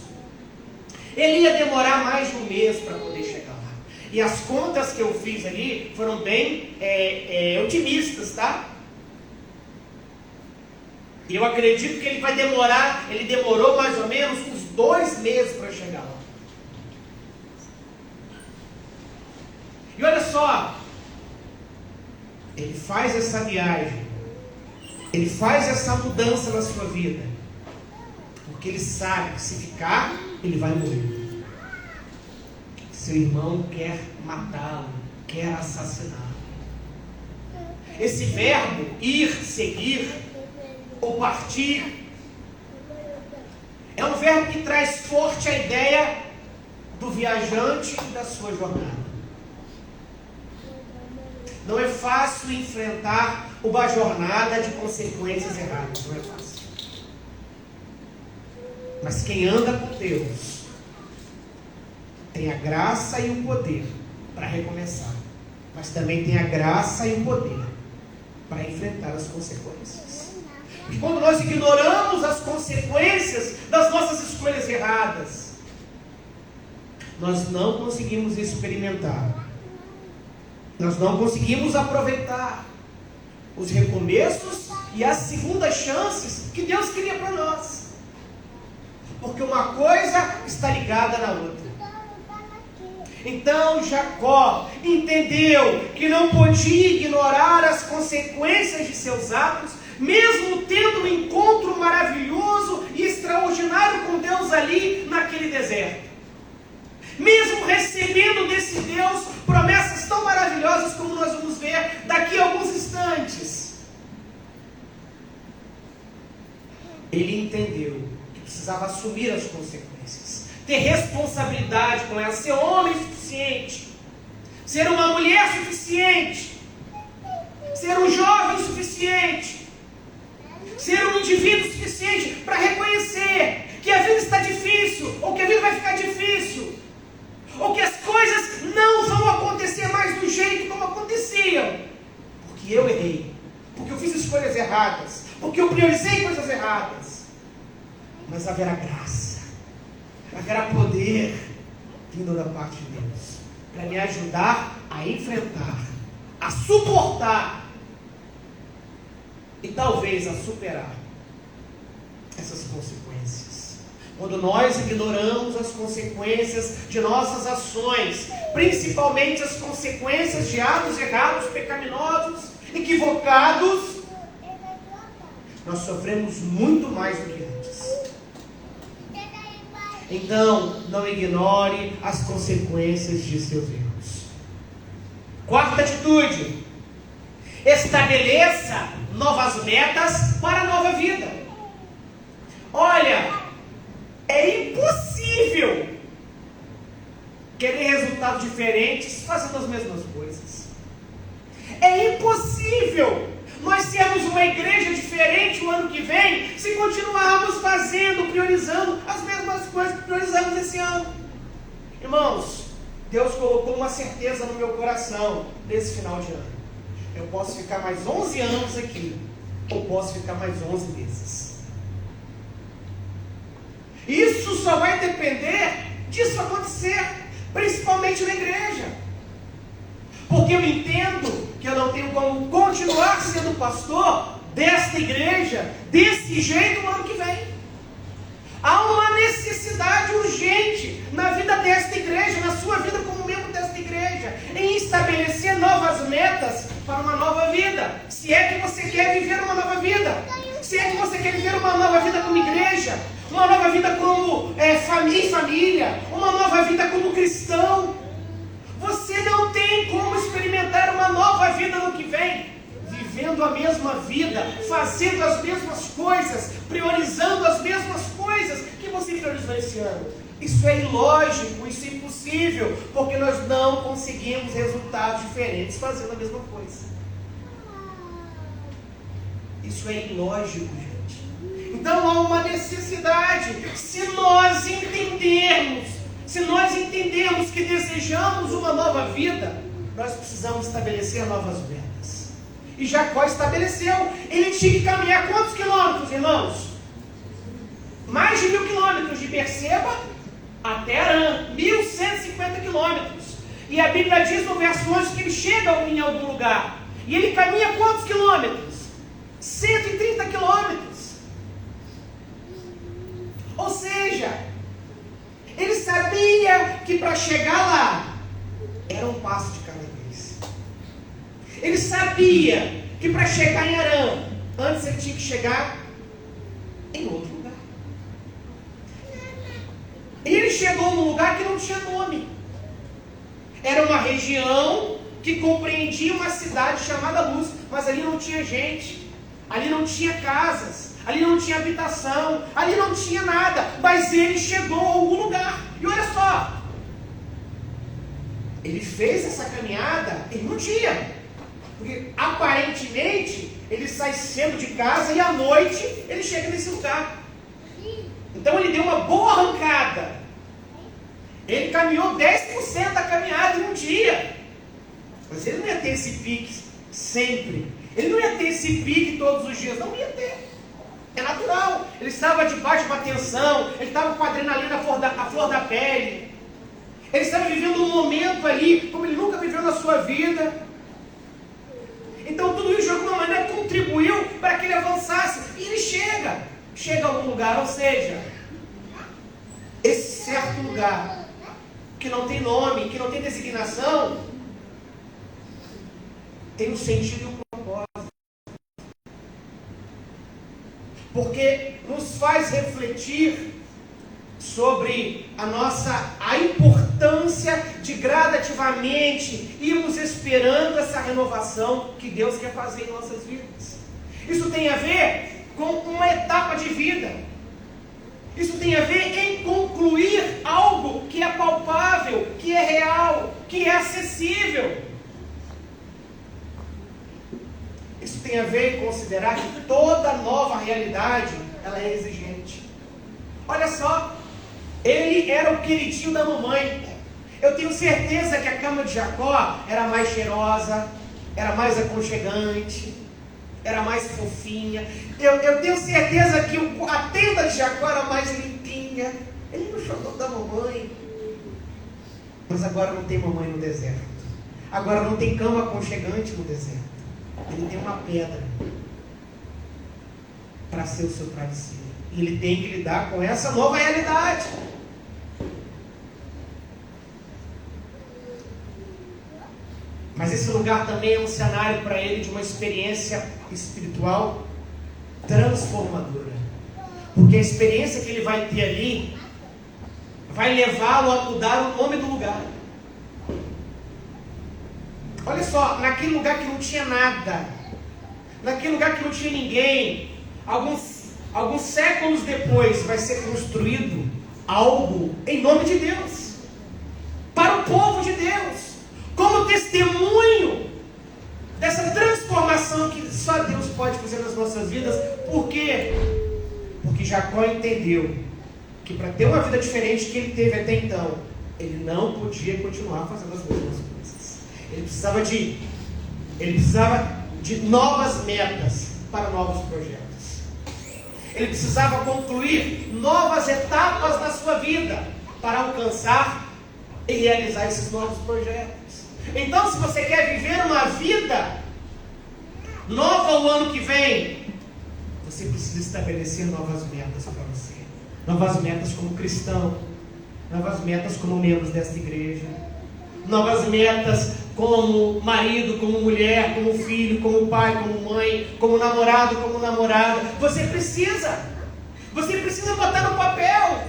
Ele ia demorar mais de um mês para poder chegar lá. E as contas que eu fiz ali foram bem otimistas, tá? E eu acredito que ele demorou mais ou menos uns 2 meses para chegar lá. E olha só, ele faz essa viagem, ele faz essa mudança na sua vida, porque ele sabe que se ficar, ele vai morrer. Seu irmão quer matá-lo, quer assassiná-lo. Esse verbo, ir, seguir ou partir, é um verbo que traz forte a ideia do viajante e da sua jornada. Não é fácil enfrentar uma jornada de consequências erradas, não é fácil. Mas quem anda com Deus tem a graça e o poder para recomeçar, mas também tem a graça e o poder para enfrentar as consequências. E quando nós ignoramos as consequências das nossas escolhas erradas, nós não conseguimos experimentar, nós não conseguimos aproveitar os recomeços e as segundas chances que Deus queria para nós. Porque uma coisa está ligada na outra. Então Jacó entendeu que não podia ignorar as consequências de seus atos, mesmo tendo um encontro maravilhoso e extraordinário com Deus ali naquele deserto. Mesmo recebendo desse Deus promessas tão maravilhosas como nós vamos ver daqui a alguns instantes. Ele entendeu que precisava assumir as consequências, ter responsabilidade com elas, ser homem suficiente, ser uma mulher suficiente, ser um jovem suficiente, ser um indivíduo suficiente para reconhecer que a vida está difícil, ou que a vida vai ficar difícil, ou que as coisas não vão acontecer mais do jeito como aconteciam, porque eu errei, porque eu fiz escolhas erradas, porque eu priorizei coisas erradas. Mas haverá graça, haverá poder vindo da parte de Deus para me ajudar a enfrentar, a suportar e talvez a superar essas consequências. Quando nós ignoramos as consequências de nossas ações, principalmente as consequências de atos errados, pecaminosos, equivocados, nós sofremos muito mais do que antes. Então, não ignore as consequências de seus erros. Quarta atitude: estabeleça novas metas para a nova vida. Olha, é impossível querer resultados diferentes fazendo as mesmas coisas. É impossível nós sermos uma igreja diferente o ano que vem se continuarmos fazendo, priorizando as mesmas coisas que priorizamos esse ano. Irmãos, Deus colocou uma certeza no meu coração nesse final de ano. Eu posso ficar mais 11 anos aqui, ou posso ficar mais 11 meses. Isso só vai depender disso acontecer, principalmente na igreja. Porque eu entendo que eu não tenho como continuar sendo pastor desta igreja, desse jeito no ano que vem. Há uma necessidade urgente na vida desta igreja, na sua vida como membro desta igreja, em estabelecer novas metas para uma nova vida. Se é que você quer viver uma nova vida, se é que você quer viver uma nova vida como igreja, uma nova vida como família, uma nova vida como cristão. Você não tem como experimentar uma nova vida no que vem, vivendo a mesma vida, fazendo as mesmas coisas, priorizando as mesmas coisas que você priorizou esse ano. Isso é ilógico, isso é impossível, porque nós não conseguimos resultados diferentes fazendo a mesma coisa. Isso é ilógico, gente. Então há uma necessidade, se nós entendermos que desejamos uma nova vida, nós precisamos estabelecer novas metas. E Jacó estabeleceu. Ele tinha que caminhar quantos quilômetros, irmãos? Mais de 1000 quilômetros, de Berseba até Harã, 1150 quilômetros. E a Bíblia diz no verso 11 que ele chega em algum lugar. E ele caminha quantos quilômetros? 130 quilômetros. Ou seja, ele sabia que para chegar lá era um passo de cada vez. Ele sabia que para chegar em Harã, antes ele tinha que chegar em outro lugar. Ele chegou num lugar que não tinha nome. Era uma região que compreendia uma cidade chamada Luz, mas ali não tinha gente, ali não tinha casas, ali não tinha habitação, ali não tinha nada, mas ele chegou a algum lugar. E olha só, ele fez essa caminhada em um dia, porque aparentemente ele sai cedo de casa e à noite ele chega nesse lugar. Então ele deu uma boa arrancada. Ele caminhou 10% da caminhada em um dia, mas ele não ia ter esse pique sempre. Ele não ia ter esse pique todos os dias, não ia ter. É natural. Ele estava debaixo de uma tensão, ele estava com a adrenalina à flor da pele. Ele estava vivendo um momento ali, como ele nunca viveu na sua vida. Então tudo isso de alguma maneira contribuiu para que ele avançasse. E ele chega a algum lugar, ou seja, esse certo lugar, que não tem nome, que não tem designação, tem um sentido e um propósito. Porque nos faz refletir sobre a importância de gradativamente irmos esperando essa renovação que Deus quer fazer em nossas vidas. Isso tem a ver com uma etapa de vida. Isso tem a ver em concluir algo que é palpável, que é real, que é acessível. Isso tem a ver em considerar que toda nova realidade, ela é exigente. Olha só, ele era o queridinho da mamãe. Eu tenho certeza que a cama de Jacó era mais cheirosa, era mais aconchegante, era mais fofinha. Eu tenho certeza que a tenda de Jacó era mais limpinha. Ele não chorou da mamãe. Mas agora não tem mamãe no deserto. Agora não tem cama aconchegante no deserto. Ele tem uma pedra para ser o seu travesseiro. E ele tem que lidar com essa nova realidade. Mas esse lugar também é um cenário para ele de uma experiência espiritual transformadora. Porque a experiência que ele vai ter ali vai levá-lo a mudar o nome do lugar. Olha só, naquele lugar que não tinha nada, naquele lugar que não tinha ninguém, alguns séculos depois vai ser construído algo em nome de Deus, para o povo de Deus, como testemunho dessa transformação que só Deus pode fazer nas nossas vidas. Por quê? Porque Jacó entendeu que para ter uma vida diferente que ele teve até então, ele não podia continuar fazendo as mesmas coisas. Ele precisava de novas metas para novos projetos. Ele precisava concluir novas etapas na sua vida para alcançar e realizar esses novos projetos. Então, se você quer viver uma vida nova o ano que vem, você precisa estabelecer novas metas para você. Novas metas como cristão, novas metas como membros desta igreja, novas metas como marido, como mulher, como filho, como pai, como mãe, como namorado, como namorada. Você precisa botar no papel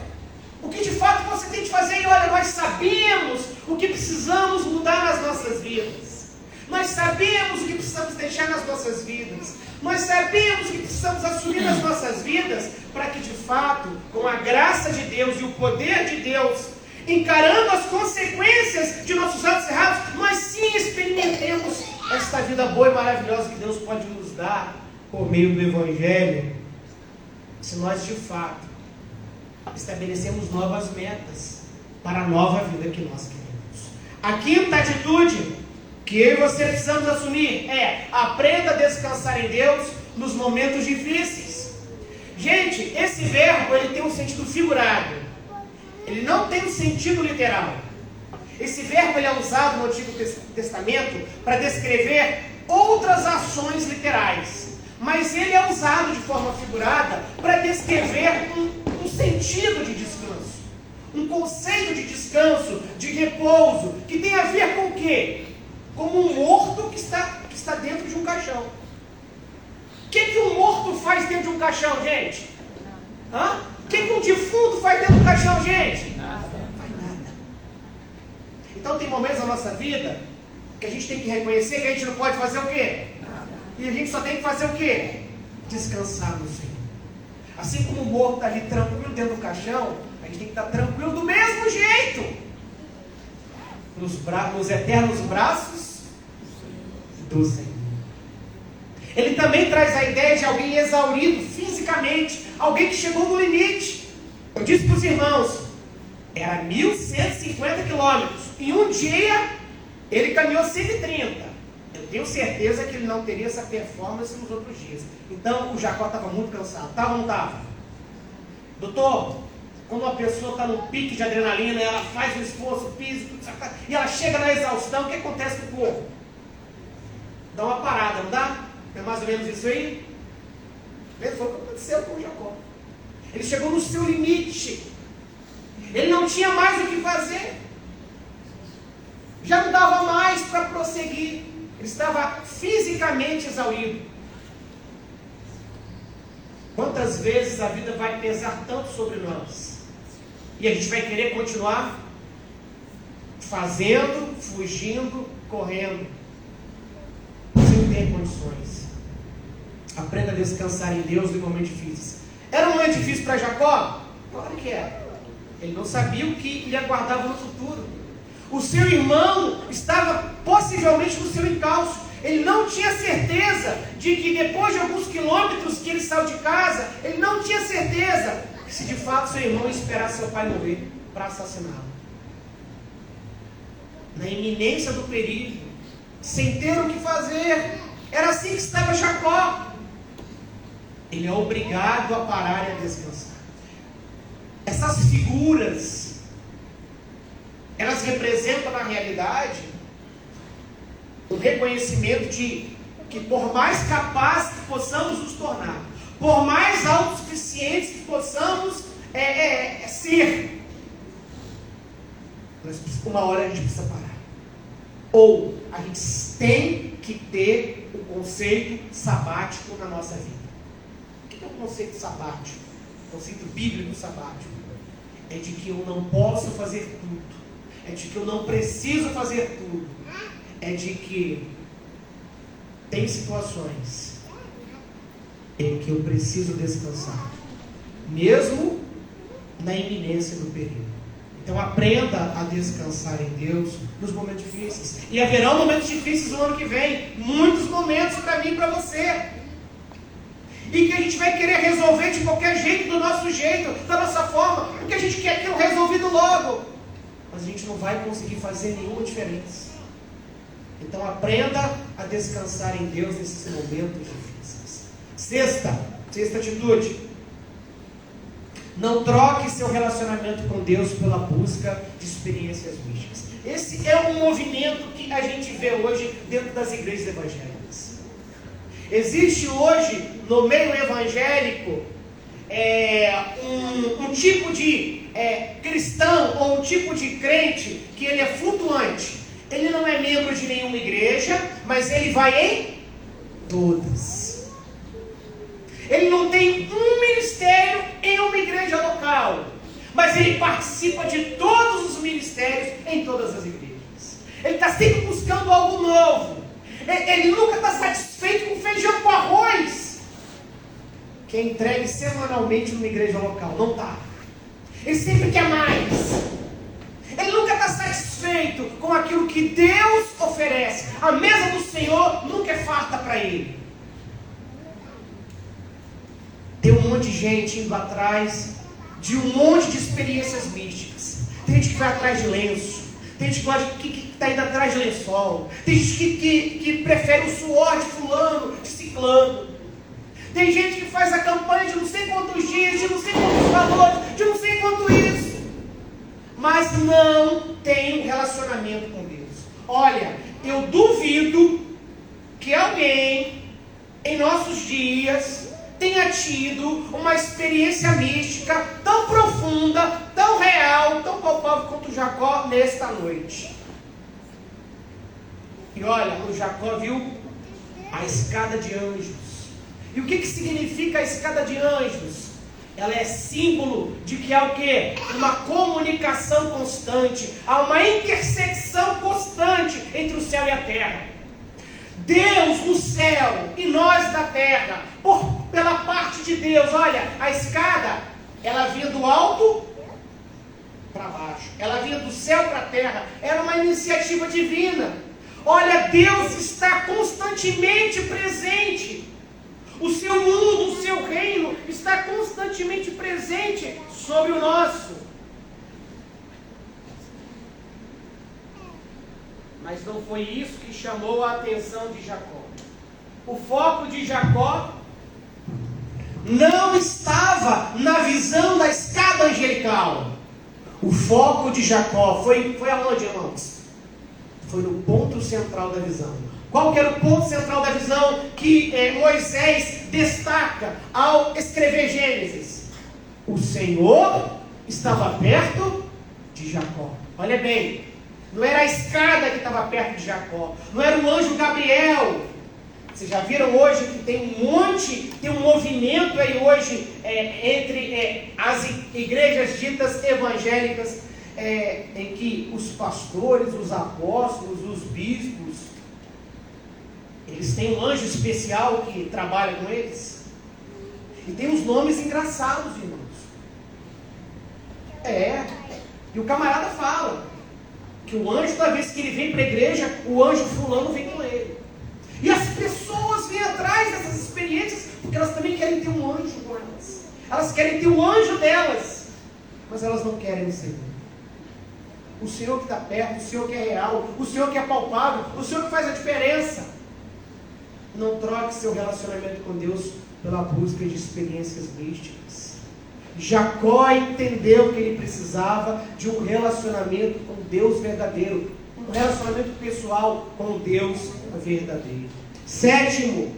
o que de fato você tem que fazer. E olha, nós sabemos o que precisamos mudar nas nossas vidas. Nós sabemos o que precisamos deixar nas nossas vidas. Nós sabemos o que precisamos assumir nas nossas vidas para que de fato, com a graça de Deus e o poder de Deus, encarando as consequências de nossos atos errados, nós sim experimentemos esta vida boa e maravilhosa que Deus pode nos dar por meio do Evangelho, se nós de fato estabelecemos novas metas para a nova vida que nós queremos. A quinta atitude que eu e você precisamos assumir é: aprenda a descansar em Deus nos momentos difíceis. Gente, esse verbo ele tem um sentido figurado. Ele não tem um sentido literal. Esse verbo ele é usado no Antigo Testamento para descrever outras ações literais. Mas ele é usado de forma figurada para descrever um sentido de descanso. Um conceito de descanso, de repouso, que tem a ver com o quê? Como um morto que está dentro de um caixão. O que um morto faz dentro de um caixão, gente? O que um defunto faz dentro do caixão, gente? Nada. Não faz nada. Então tem momentos na nossa vida que a gente tem que reconhecer que a gente não pode fazer o quê? Nada. E a gente só tem que fazer o quê? Descansar no Senhor. Assim como o morto está ali tranquilo dentro do caixão, a gente tem que estar tranquilo do mesmo jeito. Nos eternos braços do Senhor. Ele também traz a ideia de alguém exaurido fisicamente, alguém que chegou no limite. Eu disse para os irmãos, era 1.150 quilômetros. Em um dia, ele caminhou 130. Eu tenho certeza que ele não teria essa performance nos outros dias. Então, o Jacó estava muito cansado. Estava ou não estava? Doutor, quando uma pessoa está num pique de adrenalina, ela faz um esforço físico, e ela chega na exaustão, o que acontece com o corpo? Dá uma parada, não dá? É mais ou menos isso aí? Foi o que aconteceu com Jacó. Ele chegou no seu limite. Ele não tinha mais o que fazer. Já não dava mais para prosseguir. Ele estava fisicamente exaurido. Quantas vezes a vida vai pesar tanto sobre nós? E a gente vai querer continuar fazendo, fugindo, correndo, sem ter condições. Aprenda a descansar em Deus em momentos difíceis. Era um momento difícil para Jacó? Claro que era. Ele não sabia o que lhe aguardava no futuro. O seu irmão estava possivelmente no seu encalço. Ele não tinha certeza de que depois de alguns quilômetros que ele saiu de casa, ele não tinha certeza que se de fato seu irmão ia esperar seu pai morrer para assassiná-lo. Na iminência do perigo, sem ter o que fazer, era assim que estava Jacó. Ele é obrigado a parar e a descansar. Essas figuras, elas representam na realidade o reconhecimento de que por mais capazes que possamos nos tornar, por mais autossuficientes que possamos ser, uma hora a gente precisa parar. Ou a gente tem que ter o conceito sabático na nossa vida. O que é o conceito sabático? O conceito bíblico sabático é de que eu não posso fazer tudo, é de que eu não preciso fazer tudo, é de que tem situações em que eu preciso descansar, mesmo na iminência do perigo. Então aprenda a descansar em Deus nos momentos difíceis. E haverão momentos difíceis no ano que vem, muitos momentos para mim e para você, e que a gente vai querer resolver de qualquer jeito, do nosso jeito, da nossa forma, porque a gente quer aquilo resolvido logo, mas a gente não vai conseguir fazer nenhuma diferença. Então aprenda a descansar em Deus nesses momentos difíceis. Sexta atitude: não troque seu relacionamento com Deus pela busca de experiências místicas. Esse é um movimento que a gente vê hoje dentro das igrejas evangélicas. Existe hoje no meio evangélico um tipo de cristão ou um tipo de crente que ele é flutuante. Ele não é membro de nenhuma igreja, mas ele vai em todas. Ele não tem um ministério em uma igreja local, mas ele participa de todos os ministérios em todas as igrejas. Ele está sempre buscando algo novo. Ele nunca está satisfeito com feijão com arroz que é entregue semanalmente numa igreja local. Não está. Ele sempre quer mais. Ele nunca está satisfeito com aquilo que Deus oferece. A mesa do Senhor nunca é farta para ele. Tem um monte de gente indo atrás de um monte de experiências místicas. Tem gente que vai atrás de lenço. Tem gente que está indo atrás de lençol. Tem gente que prefere o suor de fulano, de ciclano. Tem gente que faz a campanha de não sei quantos dias, de não sei quantos valores, de não sei quanto isso, mas não tem um relacionamento com Deus. Olha, eu duvido que alguém em nossos dias tenha tido uma experiência mística tão profunda, tão real, tão palpável quanto Jacó nesta noite. E olha, o Jacó viu a escada de anjos. E o que significa a escada de anjos? Ela é símbolo de que há o quê? Uma comunicação constante, há uma intersecção constante entre o céu e a terra. Deus no céu e nós na terra, pela parte de Deus. Olha, a escada, ela vinha do alto para baixo, ela vinha do céu para a terra, era uma iniciativa divina. Olha, Deus está constantemente presente. O seu mundo, o seu reino está constantemente presente sobre o nosso. Mas não foi isso que chamou a atenção de Jacó. O foco de Jacó não estava na visão da escada angelical. O foco de Jacó foi aonde, irmãos? Foi no ponto central da visão. Qual que era o ponto central da visão que Moisés destaca ao escrever Gênesis? O Senhor estava perto de Jacó. Olha bem, não era a escada que estava perto de Jacó, não era o anjo Gabriel. Vocês já viram hoje que tem um movimento aí hoje entre as igrejas ditas evangélicas, em que os pastores, os apóstolos, os bispos, eles têm um anjo especial que trabalha com eles. E tem uns nomes engraçados, irmãos. E o camarada fala que o anjo, toda vez que ele vem para a igreja, o anjo fulano vem com ele. E as pessoas vêm atrás dessas experiências, porque elas também querem ter um anjo com elas. Elas querem ter o anjo delas, mas elas não querem o Senhor. O Senhor que está perto, o Senhor que é real, o Senhor que é palpável, o Senhor que faz a diferença. Não troque seu relacionamento com Deus pela busca de experiências místicas. Jacó entendeu que ele precisava de um relacionamento com Deus verdadeiro, um relacionamento pessoal com Deus verdadeiro. 7,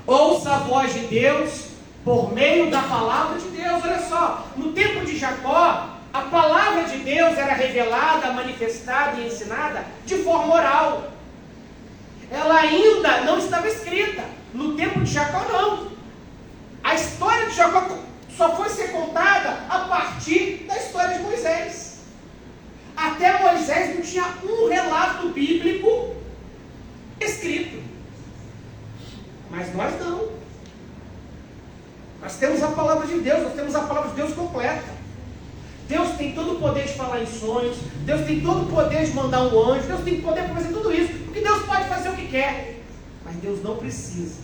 ouça a voz de Deus por meio da palavra de Deus. Olha só, no tempo de Jacó, a palavra de Deus era revelada, manifestada e ensinada de forma oral. Ela ainda não estava escrita. No tempo de Jacó, não. A história de Jacó só foi ser contada a partir da história de Moisés. Até Moisés não tinha um relato bíblico escrito. Mas nós não. Nós temos a palavra de Deus, nós temos a palavra de Deus completa. Deus tem todo o poder de falar em sonhos, Deus tem todo o poder de mandar um anjo, Deus tem poder para fazer tudo isso, porque Deus pode fazer o que quer, mas Deus não precisa.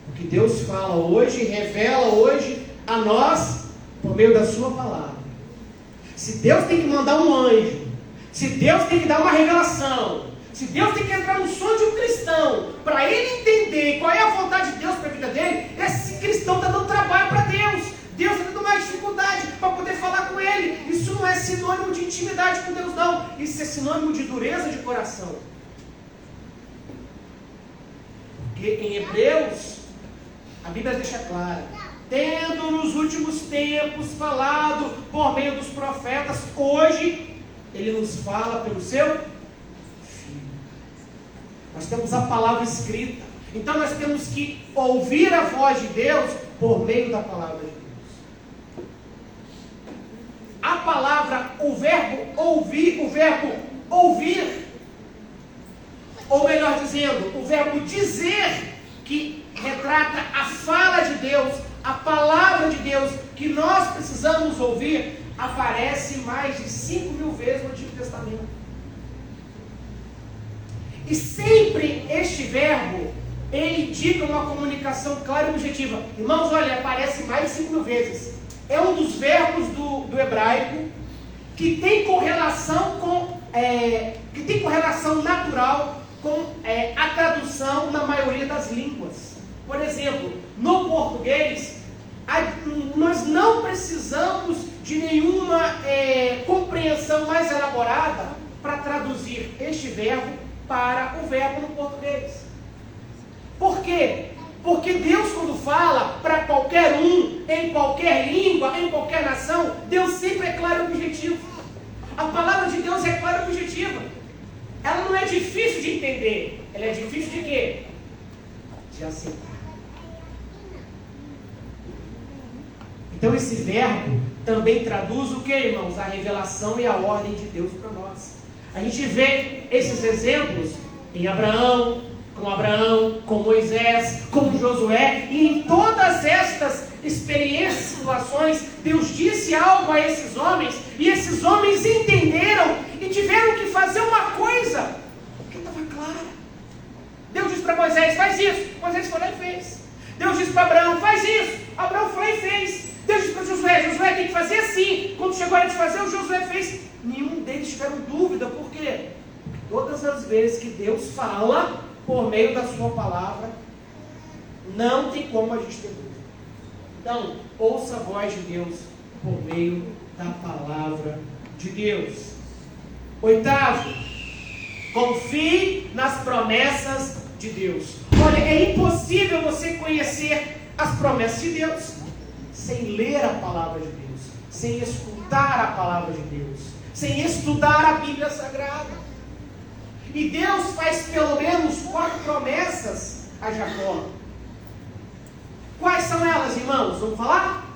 O que Deus fala hoje, revela hoje a nós, por meio da sua palavra. Se Deus tem que mandar um anjo, se Deus tem que dar uma revelação, se Deus tem que entrar no sonho de um cristão, para ele entender qual é a vontade de Deus para a vida dele, esse cristão está dando trabalho para Deus. Deus está dando mais dificuldade para poder falar com ele. Isso não é sinônimo de intimidade com Deus, não. Isso é sinônimo de dureza de coração. Porque em Hebreus, a Bíblia deixa clara: tendo nos últimos tempos falado por meio dos profetas, hoje ele nos fala pelo seu Filho. Nós temos a palavra escrita. Então nós temos que ouvir a voz de Deus por meio da palavra de Deus. A palavra, o verbo ouvir, ou melhor dizendo, o verbo dizer, que retrata a fala de Deus, a palavra de Deus, que nós precisamos ouvir, aparece mais de 5.000 vezes no Antigo Testamento. E sempre este verbo, ele indica uma comunicação clara e objetiva. Irmãos, olha, aparece mais de 5.000 vezes. É um dos verbos do hebraico que tem correlação natural com a tradução na maioria das línguas. Por exemplo, no português, nós não precisamos de nenhuma compreensão mais elaborada para traduzir este verbo para o verbo no português. Por quê? Porque Deus, quando fala para qualquer um, em qualquer língua, em qualquer nação, Deus sempre é claro e objetivo. A palavra de Deus é clara e objetiva. Ela não é difícil de entender. Ela é difícil de quê? De aceitar. Então esse verbo também traduz o que, irmãos? A revelação e a ordem de Deus para nós. A gente vê esses exemplos em Abraão, com Moisés, com Josué, e em todas estas experiências, situações, Deus disse algo a esses homens, e esses homens entenderam e tiveram que fazer uma coisa que estava clara. Deus disse para Moisés: faz isso. Moisés foi lá e fez. Deus disse para Abraão: faz isso. Abraão foi lá e fez. Deus disse para Josué: tem que fazer assim. Quando chegou a hora de fazer, o Josué fez. Nenhum deles tiveram dúvida. Por quê? Porque todas as vezes que Deus fala por meio da sua palavra, Não tem como a gente ter dúvida. Então, ouça a voz de Deus por meio da palavra de Deus. 8º, confie nas promessas de Deus. Olha, é impossível você conhecer as promessas de Deus sem ler a palavra de Deus, sem escutar a palavra de Deus, sem estudar a Bíblia Sagrada. E Deus faz pelo menos 4 promessas a Jacó. Quais são elas, irmãos? Vamos falar?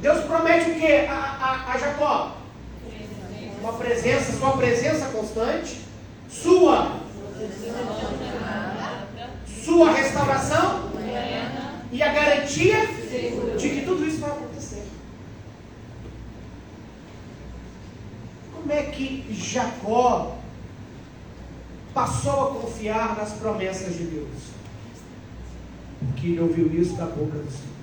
Deus promete o que a Jacó? Sua presença constante, sua restauração e a garantia de que tudo isso vai acontecer. Como é que Jacó passou a confiar nas promessas de Deus? Porque ele ouviu isso da boca do Senhor.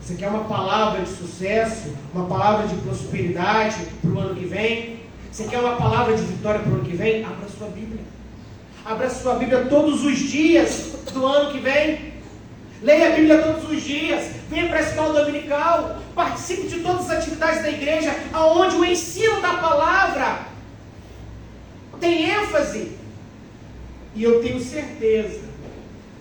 Você quer uma palavra de sucesso, uma palavra de prosperidade para o ano que vem? Você quer uma palavra de vitória para o ano que vem? Abra sua Bíblia. Abra sua Bíblia todos os dias do ano que vem. Leia a Bíblia todos os dias. Venha para a escola dominical. Participe de todas as atividades da igreja, onde o ensino da palavra tem ênfase. E eu tenho certeza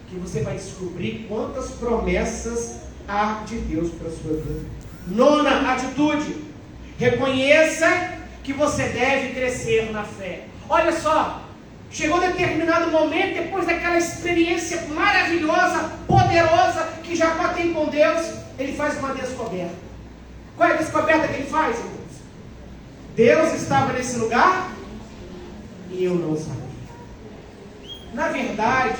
que você vai descobrir quantas promessas há de Deus para a sua vida. 9ª atitude: reconheça que você deve crescer na fé. Olha só, chegou determinado momento, depois daquela experiência maravilhosa, poderosa que Jacó tem com Deus, ele faz uma descoberta. Qual é a descoberta que ele faz, irmãos? Deus estava nesse lugar e eu não sabia. Na verdade,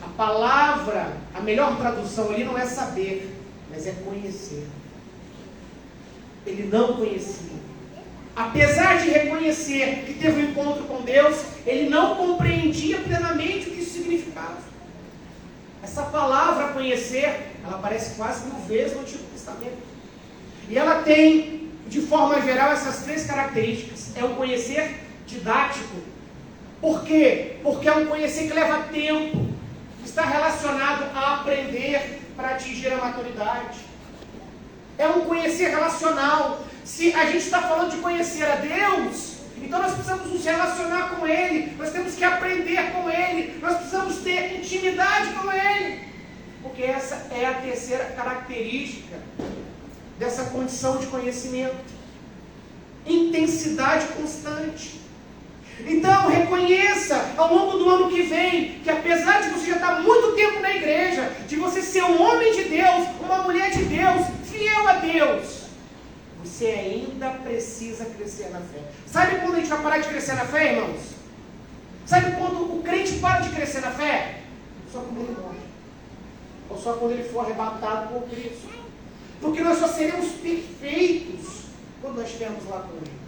a palavra, a melhor tradução ali não é saber, mas é conhecer. Ele não conhecia. Apesar de reconhecer que teve um encontro com Deus, ele não compreendia plenamente o que isso significava. Essa palavra conhecer, ela aparece quase 1000 vezes no Antigo Testamento. E ela tem, de forma geral, essas 3 características. É um conhecer didático. Por quê? Porque é um conhecer que leva tempo. Está relacionado a aprender para atingir a maturidade. É um conhecer relacional. Se a gente está falando de conhecer a Deus, então nós precisamos nos relacionar com Ele, nós temos que aprender com Ele, nós precisamos ter intimidade com Ele, porque essa é a 3ª característica dessa condição de conhecimento. Intensidade constante. Então reconheça ao longo do ano que vem, que apesar de você já estar muito tempo na igreja, de você ser um homem de Deus, uma mulher de Deus, fiel a Deus, você ainda precisa crescer na fé. Sabe quando a gente vai parar de crescer na fé, irmãos? Sabe quando o crente para de crescer na fé? Só quando ele morre. Ou só quando ele for arrebatado por Cristo. Porque nós só seremos perfeitos quando nós estivermos lá com Ele.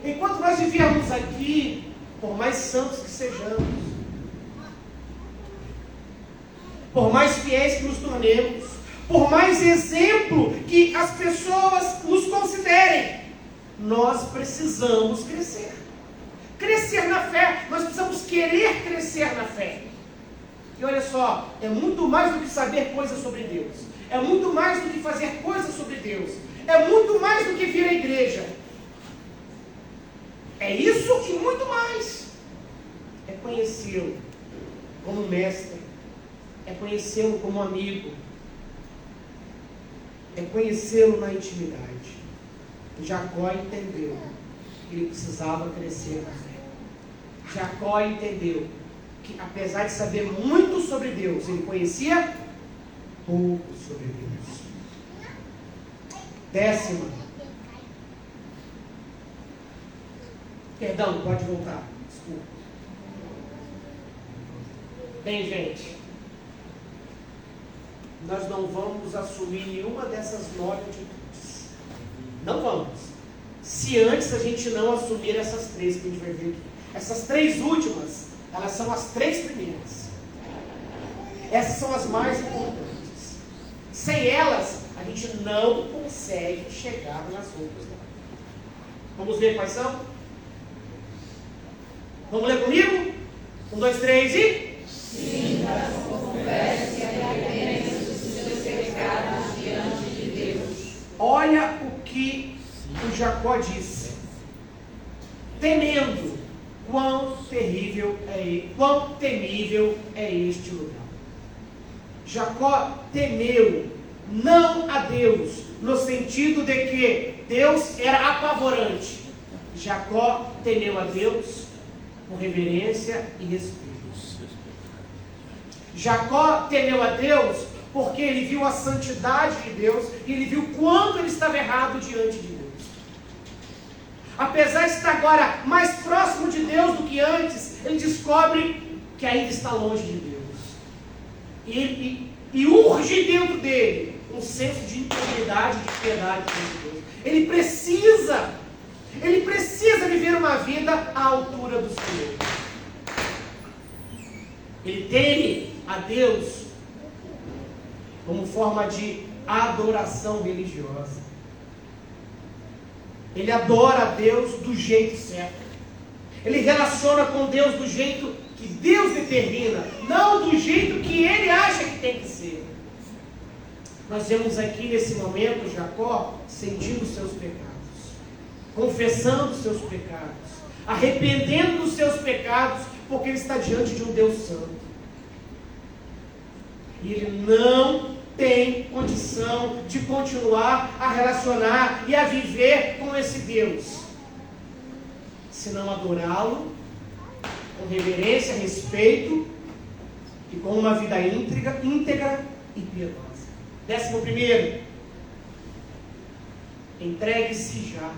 Enquanto nós vivermos aqui, por mais santos que sejamos, por mais fiéis que nos tornemos, por mais exemplo que as pessoas nos considerem, nós precisamos crescer. Crescer na fé, nós precisamos querer crescer na fé. E olha só, é muito mais do que saber coisas sobre Deus. É muito mais do que fazer coisas sobre Deus. É muito mais do que vir à igreja. É isso e muito mais. É conhecê-lo como mestre. É conhecê-lo como amigo. É conhecê-lo na intimidade. Jacó entendeu que ele precisava crescer na fé. Jacó entendeu que, apesar de saber muito sobre Deus, ele conhecia pouco sobre Deus. 10ª. Perdão, pode voltar. Desculpa. Bem, gente, nós não vamos assumir nenhuma dessas 9 atitudes. Não vamos. Se antes a gente não assumir essas 3 que a gente vai ver aqui. Essas 3 últimas, elas são as 3 primeiras. Essas são as mais importantes. Sem elas, a gente não consegue chegar nas outras. Vamos ver quais são? Vamos ler comigo? 1, 2, 3 e... Olha o que o Jacó disse. Temendo, quão temível é este lugar. Jacó temeu, não a Deus, no sentido de que Deus era apavorante. Jacó temeu a Deus com reverência e respeito. Jacó temeu a Deus porque ele viu a santidade de Deus e ele viu quanto ele estava errado diante de Deus. Apesar de estar agora mais próximo de Deus do que antes, ele descobre que ainda está longe de Deus. E urge dentro dele um senso de integridade, de piedade diante de Deus. Ele precisa viver uma vida à altura do Senhor. Ele teme a Deus como forma de adoração religiosa. Ele adora a Deus do jeito certo. Ele relaciona com Deus do jeito que Deus determina, não do jeito que ele acha que tem que ser. Nós vemos aqui nesse momento Jacó sentindo os seus pecados, confessando os seus pecados, arrependendo dos seus pecados, porque ele está diante de um Deus santo. E ele não tem condição de continuar a relacionar e a viver com esse Deus, senão adorá-lo com reverência, respeito e com uma vida íntegra e piedosa. 11, entregue-se já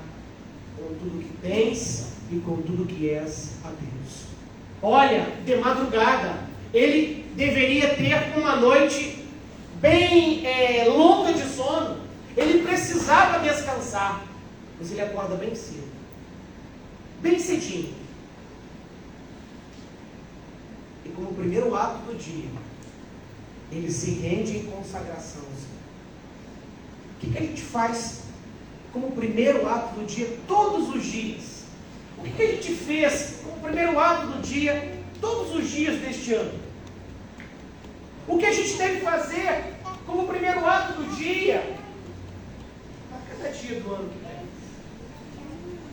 com tudo que tens e com tudo que és a Deus. Olha, de madrugada, ele deveria ter uma noite bem longa de sono. Ele precisava descansar, mas ele acorda bem cedo, bem cedinho. E como primeiro ato do dia, ele se rende em consagração. O que a gente faz como primeiro ato do dia todos os dias? O que a gente fez como primeiro ato do dia todos os dias deste ano? O que a gente deve fazer como primeiro ato do dia a cada dia do ano que vem?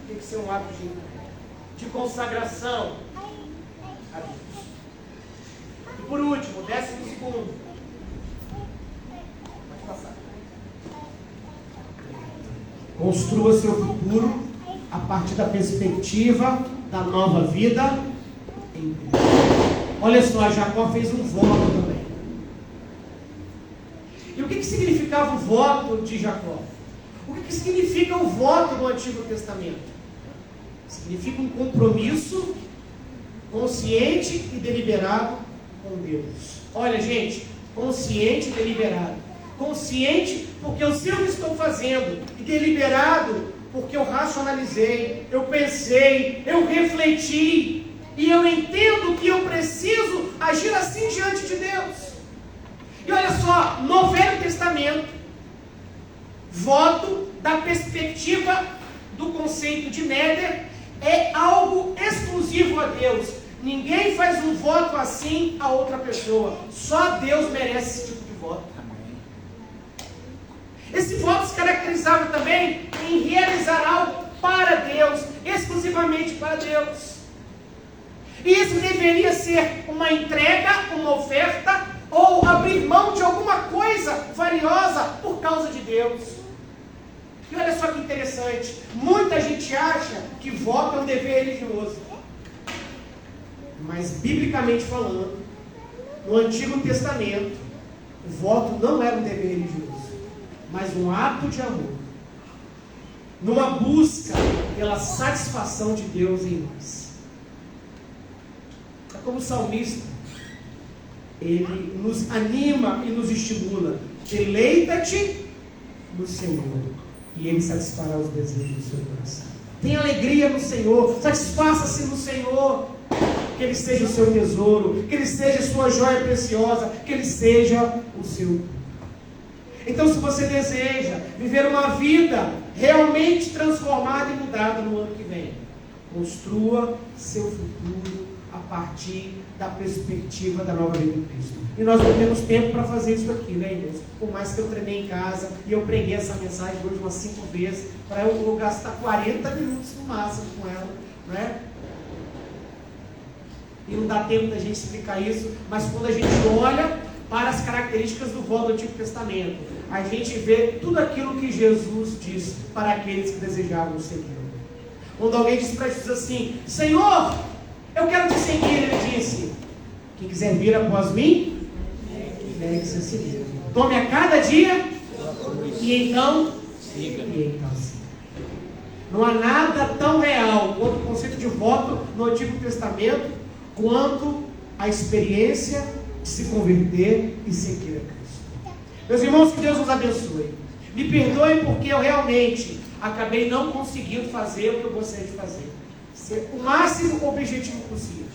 Tem que ser um ato de consagração a Deus. E por último, 12º. Pode passar. Construa seu futuro a partir da perspectiva da nova vida em Deus. Olha só, Jacó fez um voto também. E o que significava o voto de Jacó? O que significa o voto no Antigo Testamento? Significa um compromisso consciente e deliberado com Deus. Olha, gente, consciente e deliberado. Consciente porque eu sei o que estou fazendo, e deliberado porque eu racionalizei, eu pensei, eu refleti, e eu entendo que eu preciso agir assim diante de Deus. E olha só, no Velho Testamento, voto da perspectiva do conceito de Néder é algo exclusivo a Deus. Ninguém faz um voto assim a outra pessoa. Só Deus merece esse tipo de voto. Esse voto se caracterizava também em realizar algo para Deus, exclusivamente para Deus. E isso deveria ser uma entrega, uma oferta, ou abrir mão de alguma coisa valiosa por causa de Deus. E olha só que interessante, muita gente acha que voto é um dever religioso. Mas, biblicamente falando, no Antigo Testamento, o voto não era um dever religioso, mas um ato de amor, numa busca pela satisfação de Deus em nós. É como o salmista, ele nos anima e nos estimula: deleita-te no Senhor, e Ele satisfará os desejos do seu coração. Tenha alegria no Senhor, satisfaça-se no Senhor, que Ele seja o seu tesouro, que Ele seja a sua joia preciosa, que Ele seja o seu. Então, se você deseja viver uma vida realmente transformada e mudada no ano que vem, construa seu futuro a partir da perspectiva da nova vida em Cristo. E nós não temos tempo para fazer isso aqui, né, irmãos? Por mais que eu treinei em casa e eu preguei essa mensagem hoje umas 5 vezes, para eu gastar 40 minutos no máximo com ela, não é? E não dá tempo da gente explicar isso, mas quando a gente olha para as características do voto do Antigo Testamento, a gente vê tudo aquilo que Jesus disse para aqueles que desejavam segui-lo. Quando alguém diz para Jesus assim: Senhor, eu quero te seguir, ele disse: quem quiser vir após mim, deve ser seguido. Tome a cada dia e então siga. Não há nada tão real quanto o conceito de voto no Antigo Testamento quanto a experiência de se converter e seguir a Cristo. Meus irmãos, que Deus nos abençoe. Me perdoem porque eu realmente acabei não conseguindo fazer o que eu gostaria de fazer. Ser o máximo objetivo possível.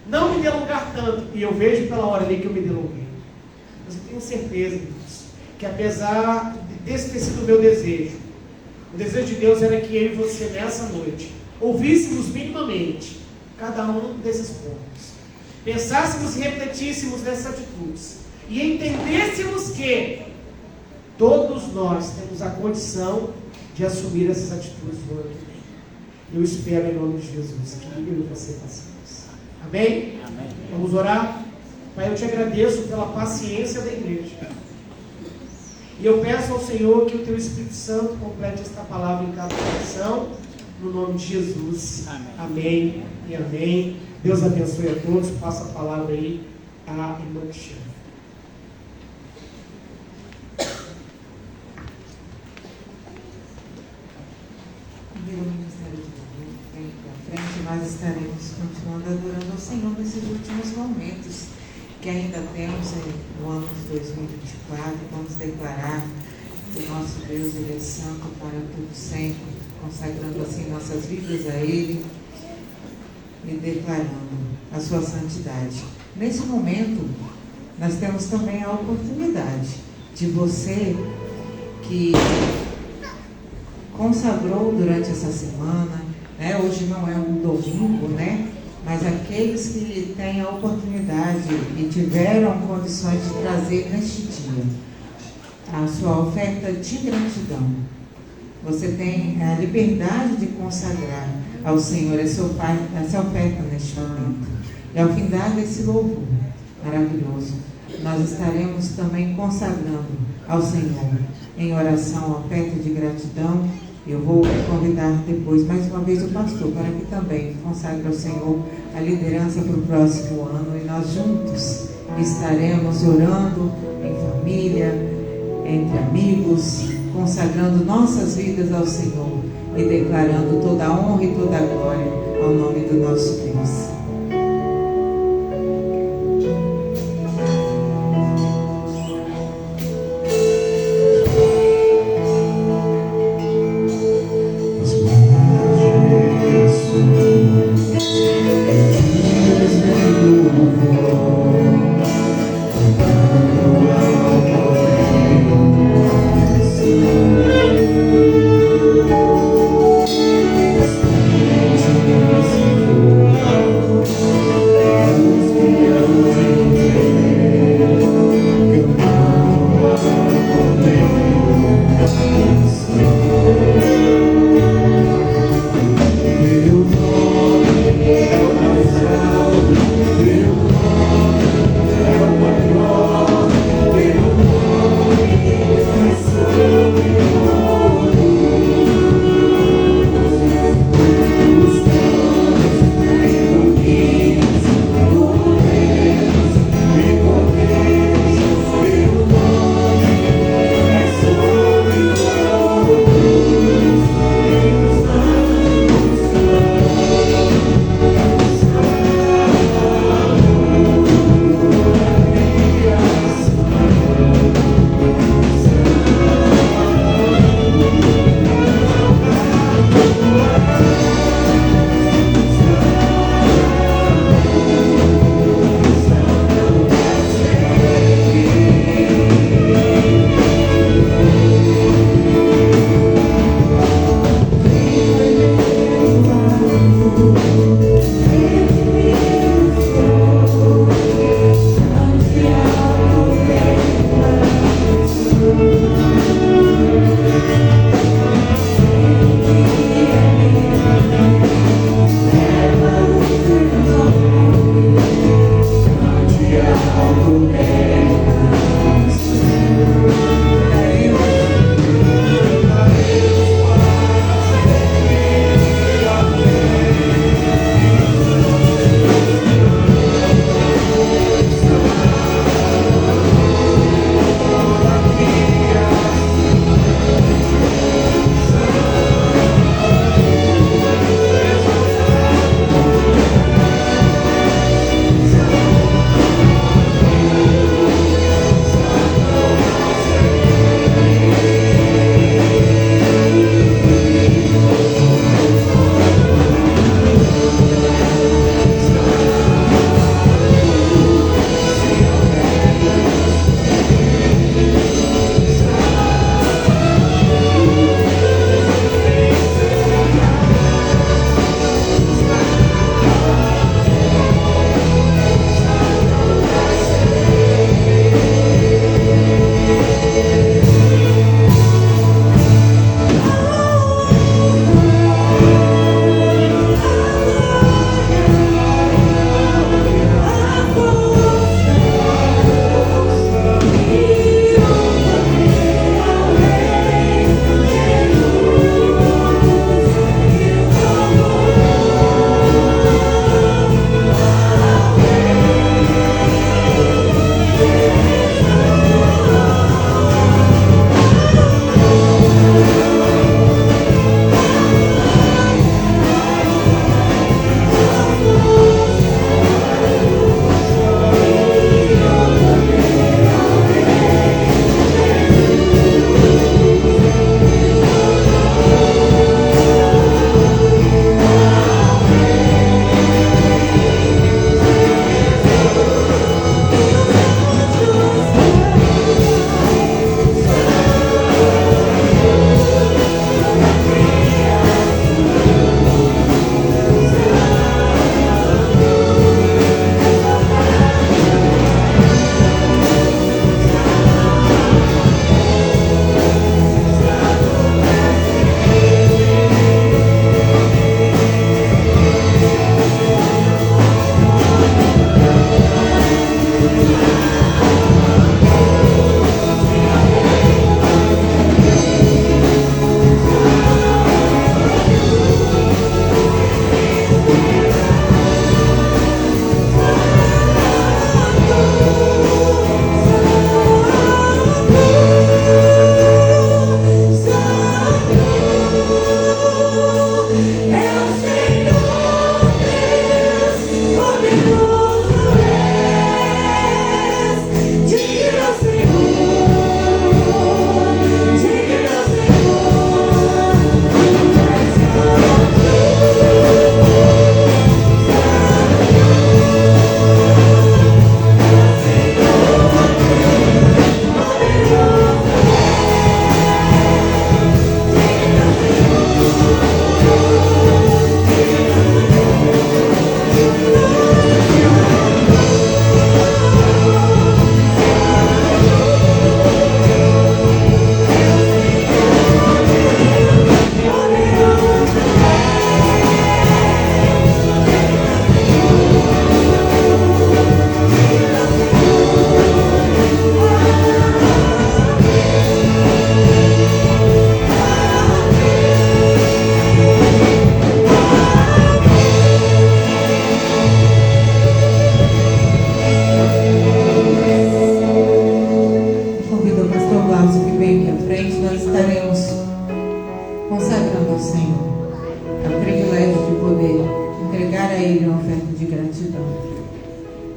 Não me delongar tanto. E eu vejo pela hora ali que eu me delonguei. Mas eu tenho certeza disso, que apesar desse ter sido o meu desejo, o desejo de Deus era que eu e você nessa noite ouvíssemos minimamente cada um desses pontos, pensássemos e refletíssemos nessas atitudes e entendêssemos que todos nós temos a condição de assumir essas atitudes no ano que vem. Eu espero em nome de Jesus que eu e você façamos. Amém? Amém. Vamos orar? Pai, eu te agradeço pela paciência da igreja. E eu peço ao Senhor que o Teu Espírito Santo complete esta palavra em cada coração, no nome de Jesus. Amém. Amém e amém. Deus abençoe a todos. Passa a palavra aí à irmã Cristiana. Pelo Ministério de Louvor, vem para frente, nós estaremos continuando adorando ao Senhor nesses últimos momentos que ainda temos no ano de 2024. Vamos declarar que o nosso Deus, Ele é santo para tudo sempre, consagrando assim nossas vidas a Ele e declarando a sua santidade. Nesse momento, nós temos também a oportunidade de você que consagrou durante essa semana, né? Hoje não é um domingo, né? Mas aqueles que têm a oportunidade e tiveram condições de trazer neste dia a sua oferta de gratidão, você tem a liberdade de consagrar ao Senhor essa oferta neste momento. E ao findar desse louvor maravilhoso, nós estaremos também consagrando ao Senhor em oração a oferta de gratidão. Eu vou convidar depois mais uma vez o pastor para que também consagre ao Senhor a liderança para o próximo ano, e nós juntos estaremos orando em família, entre amigos, consagrando nossas vidas ao Senhor e declarando toda a honra e toda a glória ao nome do nosso Deus. Teu nome é o mais alto, teu nome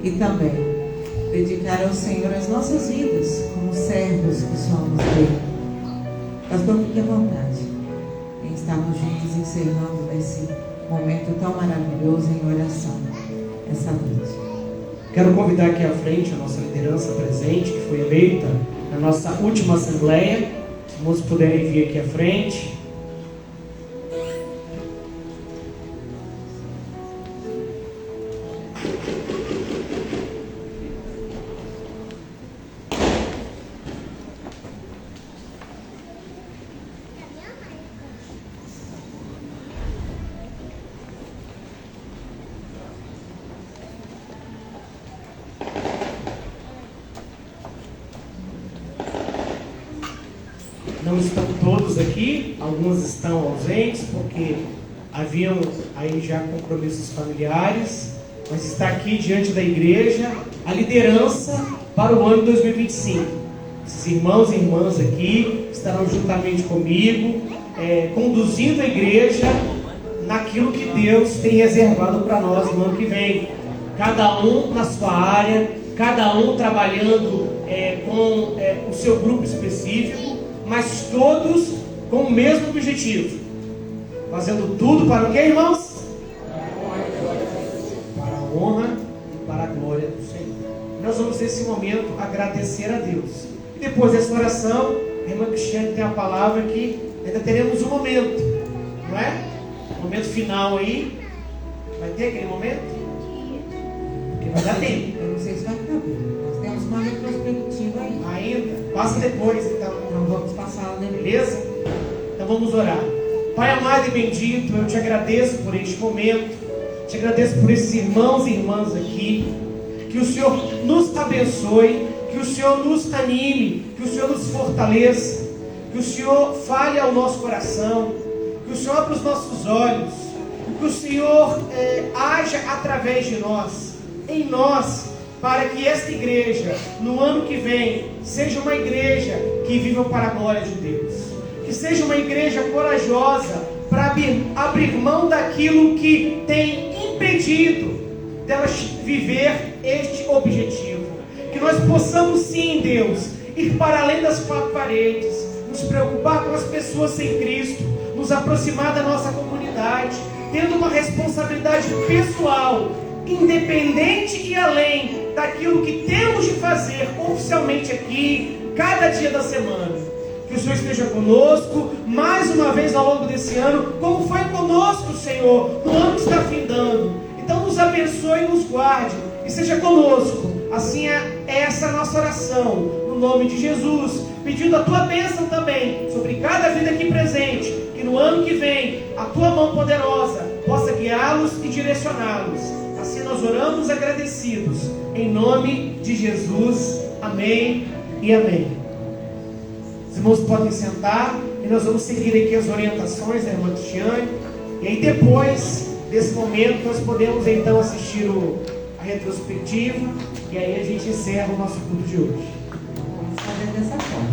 e também dedicar ao Senhor as nossas vidas como servos que somos dele. Pastor, fique à vontade em estarmos juntos encerrando esse momento tão maravilhoso em oração essa noite. Quero convidar aqui à frente a nossa liderança presente, que foi eleita na nossa última assembleia. Se os moços puderem vir aqui à frente. Não estão todos aqui, alguns estão ausentes porque haviam aí já compromissos familiares, mas está aqui diante da igreja a liderança para o ano 2025. Esses irmãos e irmãs aqui estarão juntamente comigo, conduzindo a igreja naquilo que Deus tem reservado para nós no ano que vem. Cada um na sua área, cada um trabalhando com o seu grupo específico, mas todos com o mesmo objetivo, fazendo tudo para o que, irmãos? Para a honra e para a glória do Senhor. Nós vamos nesse momento agradecer a Deus, e depois dessa oração a irmã Cristiane tem a palavra que ainda teremos um momento, não é? Um momento final aí. Vai ter aquele momento? Porque vai dar tempo. Eu não sei se vai caber. Nós temos uma retrospectiva aí. Ainda? Passa depois, então. Então vamos passar, né? Beleza? Então vamos orar. Pai amado e bendito, eu te agradeço por este momento. Te agradeço por esses irmãos e irmãs aqui. Que o Senhor nos abençoe. Que o Senhor nos anime. Que o Senhor nos fortaleça. Que o Senhor fale ao nosso coração. Que o Senhor abra os nossos olhos. Que o Senhor haja através de nós, em nós, para que esta igreja, no ano que vem, seja uma igreja que viva para a glória de Deus. Que seja uma igreja corajosa para abrir mão daquilo que tem impedido delas viver este objetivo. Que nós possamos sim, Deus, ir para além das quatro paredes, nos preocupar com as pessoas sem Cristo, nos aproximar da nossa comunidade, tendo uma responsabilidade pessoal, independente e além daquilo que temos de fazer oficialmente aqui, cada dia da semana. Que o Senhor esteja conosco, mais uma vez ao longo desse ano, como foi conosco, Senhor, no ano que está findando. Então nos abençoe e nos guarde, e seja conosco. Assim é essa nossa oração, no nome de Jesus, pedindo a Tua bênção também, sobre cada vida aqui presente, que no ano que vem, a Tua mão poderosa possa guiá-los e direcioná-los. Assim nós oramos agradecidos, em nome de Jesus, amém e amém. Os irmãos podem sentar, e nós vamos seguir aqui as orientações da irmã Cristiane, e aí depois desse momento nós podemos então assistir a retrospectiva, e aí a gente encerra o nosso culto de hoje. Vamos fazer dessa forma.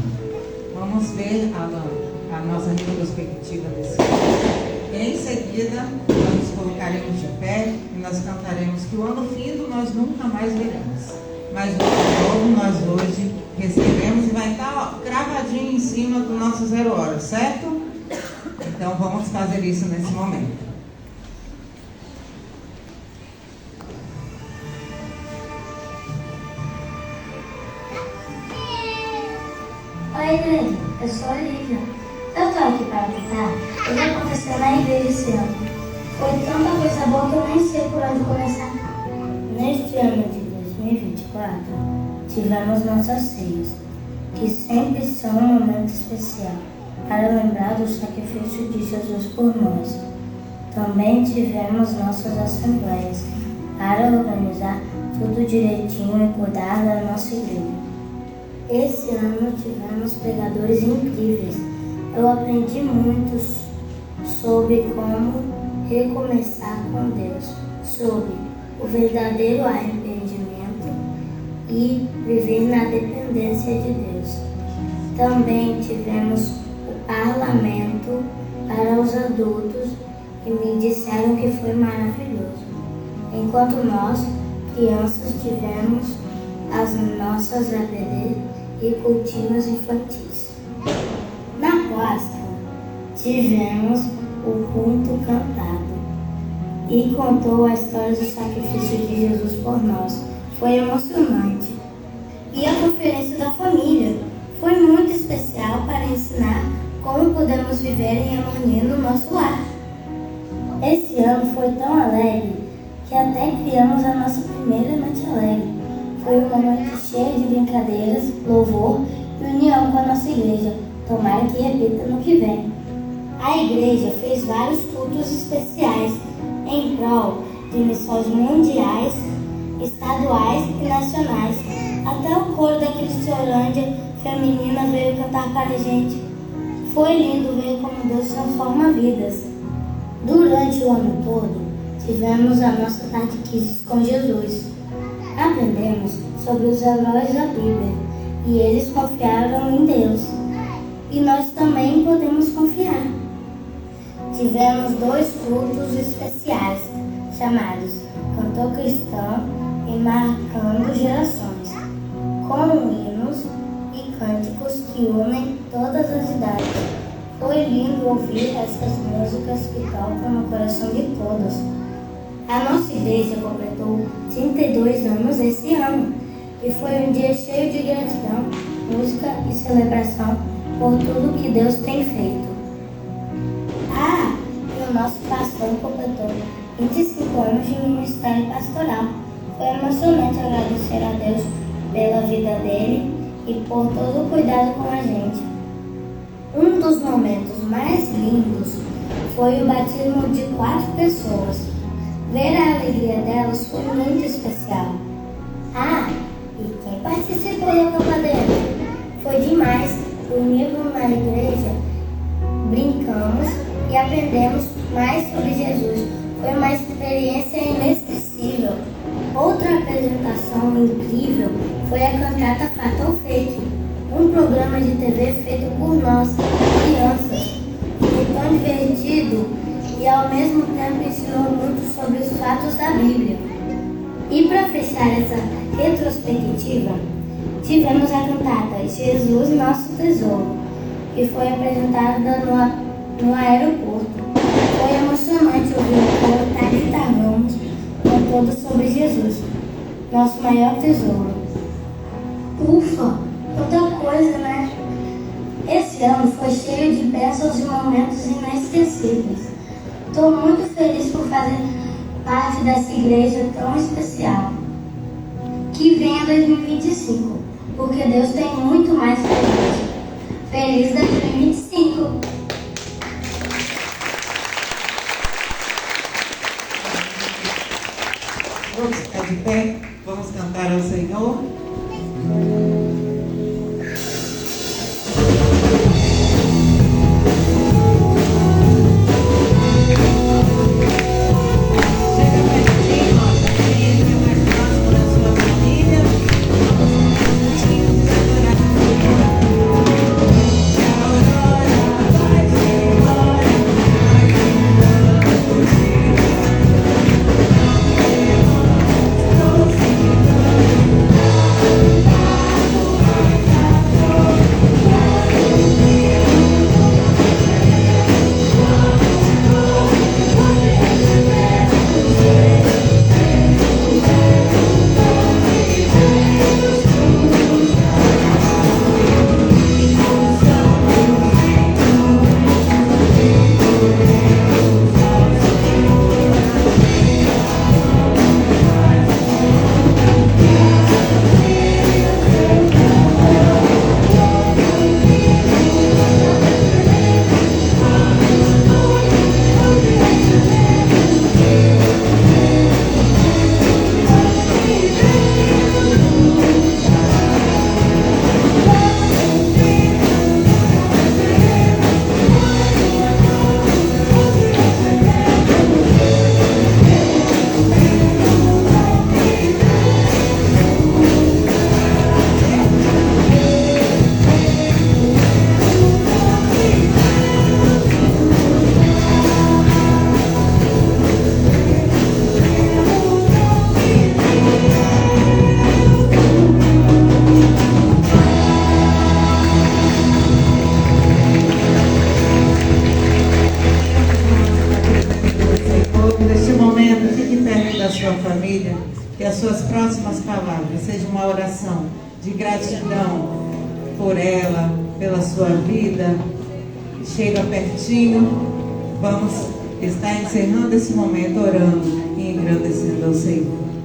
Vamos ver a nossa retrospectiva desse ano. Em seguida, nós nos colocaremos de pé e nós cantaremos que o ano findo nós nunca mais veremos. Mas o novo nós hoje recebemos e vai estar cravadinho em cima do nosso 0 hora, certo? Então vamos fazer isso nesse momento. Oi, igreja, eu sou a Lívia. Eu estou aqui para cantar. Eu já aconteceu na igreja esse ano. Foi tanta coisa boa que eu nem sei por onde começar. Neste ano de 2024, tivemos nossas ceias, que sempre são um momento especial, para lembrar do sacrifício de Jesus por nós. Também tivemos nossas assembleias, para organizar tudo direitinho e cuidar da nossa igreja. Esse ano tivemos pregadores incríveis. Eu aprendi muito sobre como recomeçar com Deus, sobre o verdadeiro arrependimento e viver na dependência de Deus. Também tivemos o parlamento para os adultos e me disseram que foi maravilhoso. Enquanto nós crianças tivemos as nossas APD e cultinhos infantis. Na Páscoa, tivemos o culto cantado e contou a história do sacrifício de Jesus por nós. Foi emocionante. E a conferência da família foi muito especial para ensinar como podemos viver em harmonia no nosso lar. Esse ano foi tão alegre que até criamos a nossa primeira noite alegre. Foi uma noite cheia de brincadeiras, louvor e união com a nossa igreja. Tomara que repita no que vem. A igreja fez vários cultos especiais em prol de missões mundiais, estaduais e nacionais. Até o coro da Cristiolândia feminina veio cantar para a gente. Foi lindo ver como Deus transforma vidas. Durante o ano todo, tivemos a nossa catequese com Jesus. Aprendemos sobre os heróis da Bíblia e eles confiaram em Deus. E nós também podemos confiar. Tivemos 2 cultos especiais, chamados Cantor Cristão e Marcando Gerações, com hinos e cânticos que unem todas as idades. Foi lindo ouvir essas músicas que tocam no coração de todos. A nossa igreja completou 32 anos esse ano e foi um dia cheio de gratidão, música e celebração por tudo que Deus tem feito. E o nosso pastor completou 25 anos de ministério pastoral. Foi emocionante agradecer a Deus pela vida dele e por todo o cuidado com a gente. Um dos momentos mais lindos foi o batismo de 4 pessoas. Ver a alegria delas foi muito especial. E quem participou da Copa dele? Foi demais. Unimos na igreja, brincamos e aprendemos mais sobre Jesus. Foi uma experiência inesquecível. Outra apresentação incrível foi a cantata Fato ou Fake, um programa de TV feito por nós, crianças. Foi tão divertido e ao mesmo tempo ensinou muito sobre os fatos da Bíblia. E para fechar essa retrospectiva, tivemos a cantata Jesus Nosso Tesouro, que foi apresentada no aeroporto. Foi emocionante ouvir o povo gritarmos cantando sobre Jesus, nosso maior tesouro. Ufa, quanta coisa, né? Esse ano foi cheio de bênçãos e momentos inesquecíveis. Estou muito feliz por fazer parte dessa igreja tão especial. Que venha 2025, porque Deus tem muito mais pra gente. Feliz 2025! Vamos ficar de pé, vamos cantar ao Senhor. Thank sua família, que as suas próximas palavras sejam uma oração de gratidão por ela, pela sua vida. Chega pertinho, vamos estar encerrando esse momento orando e engrandecendo ao Senhor.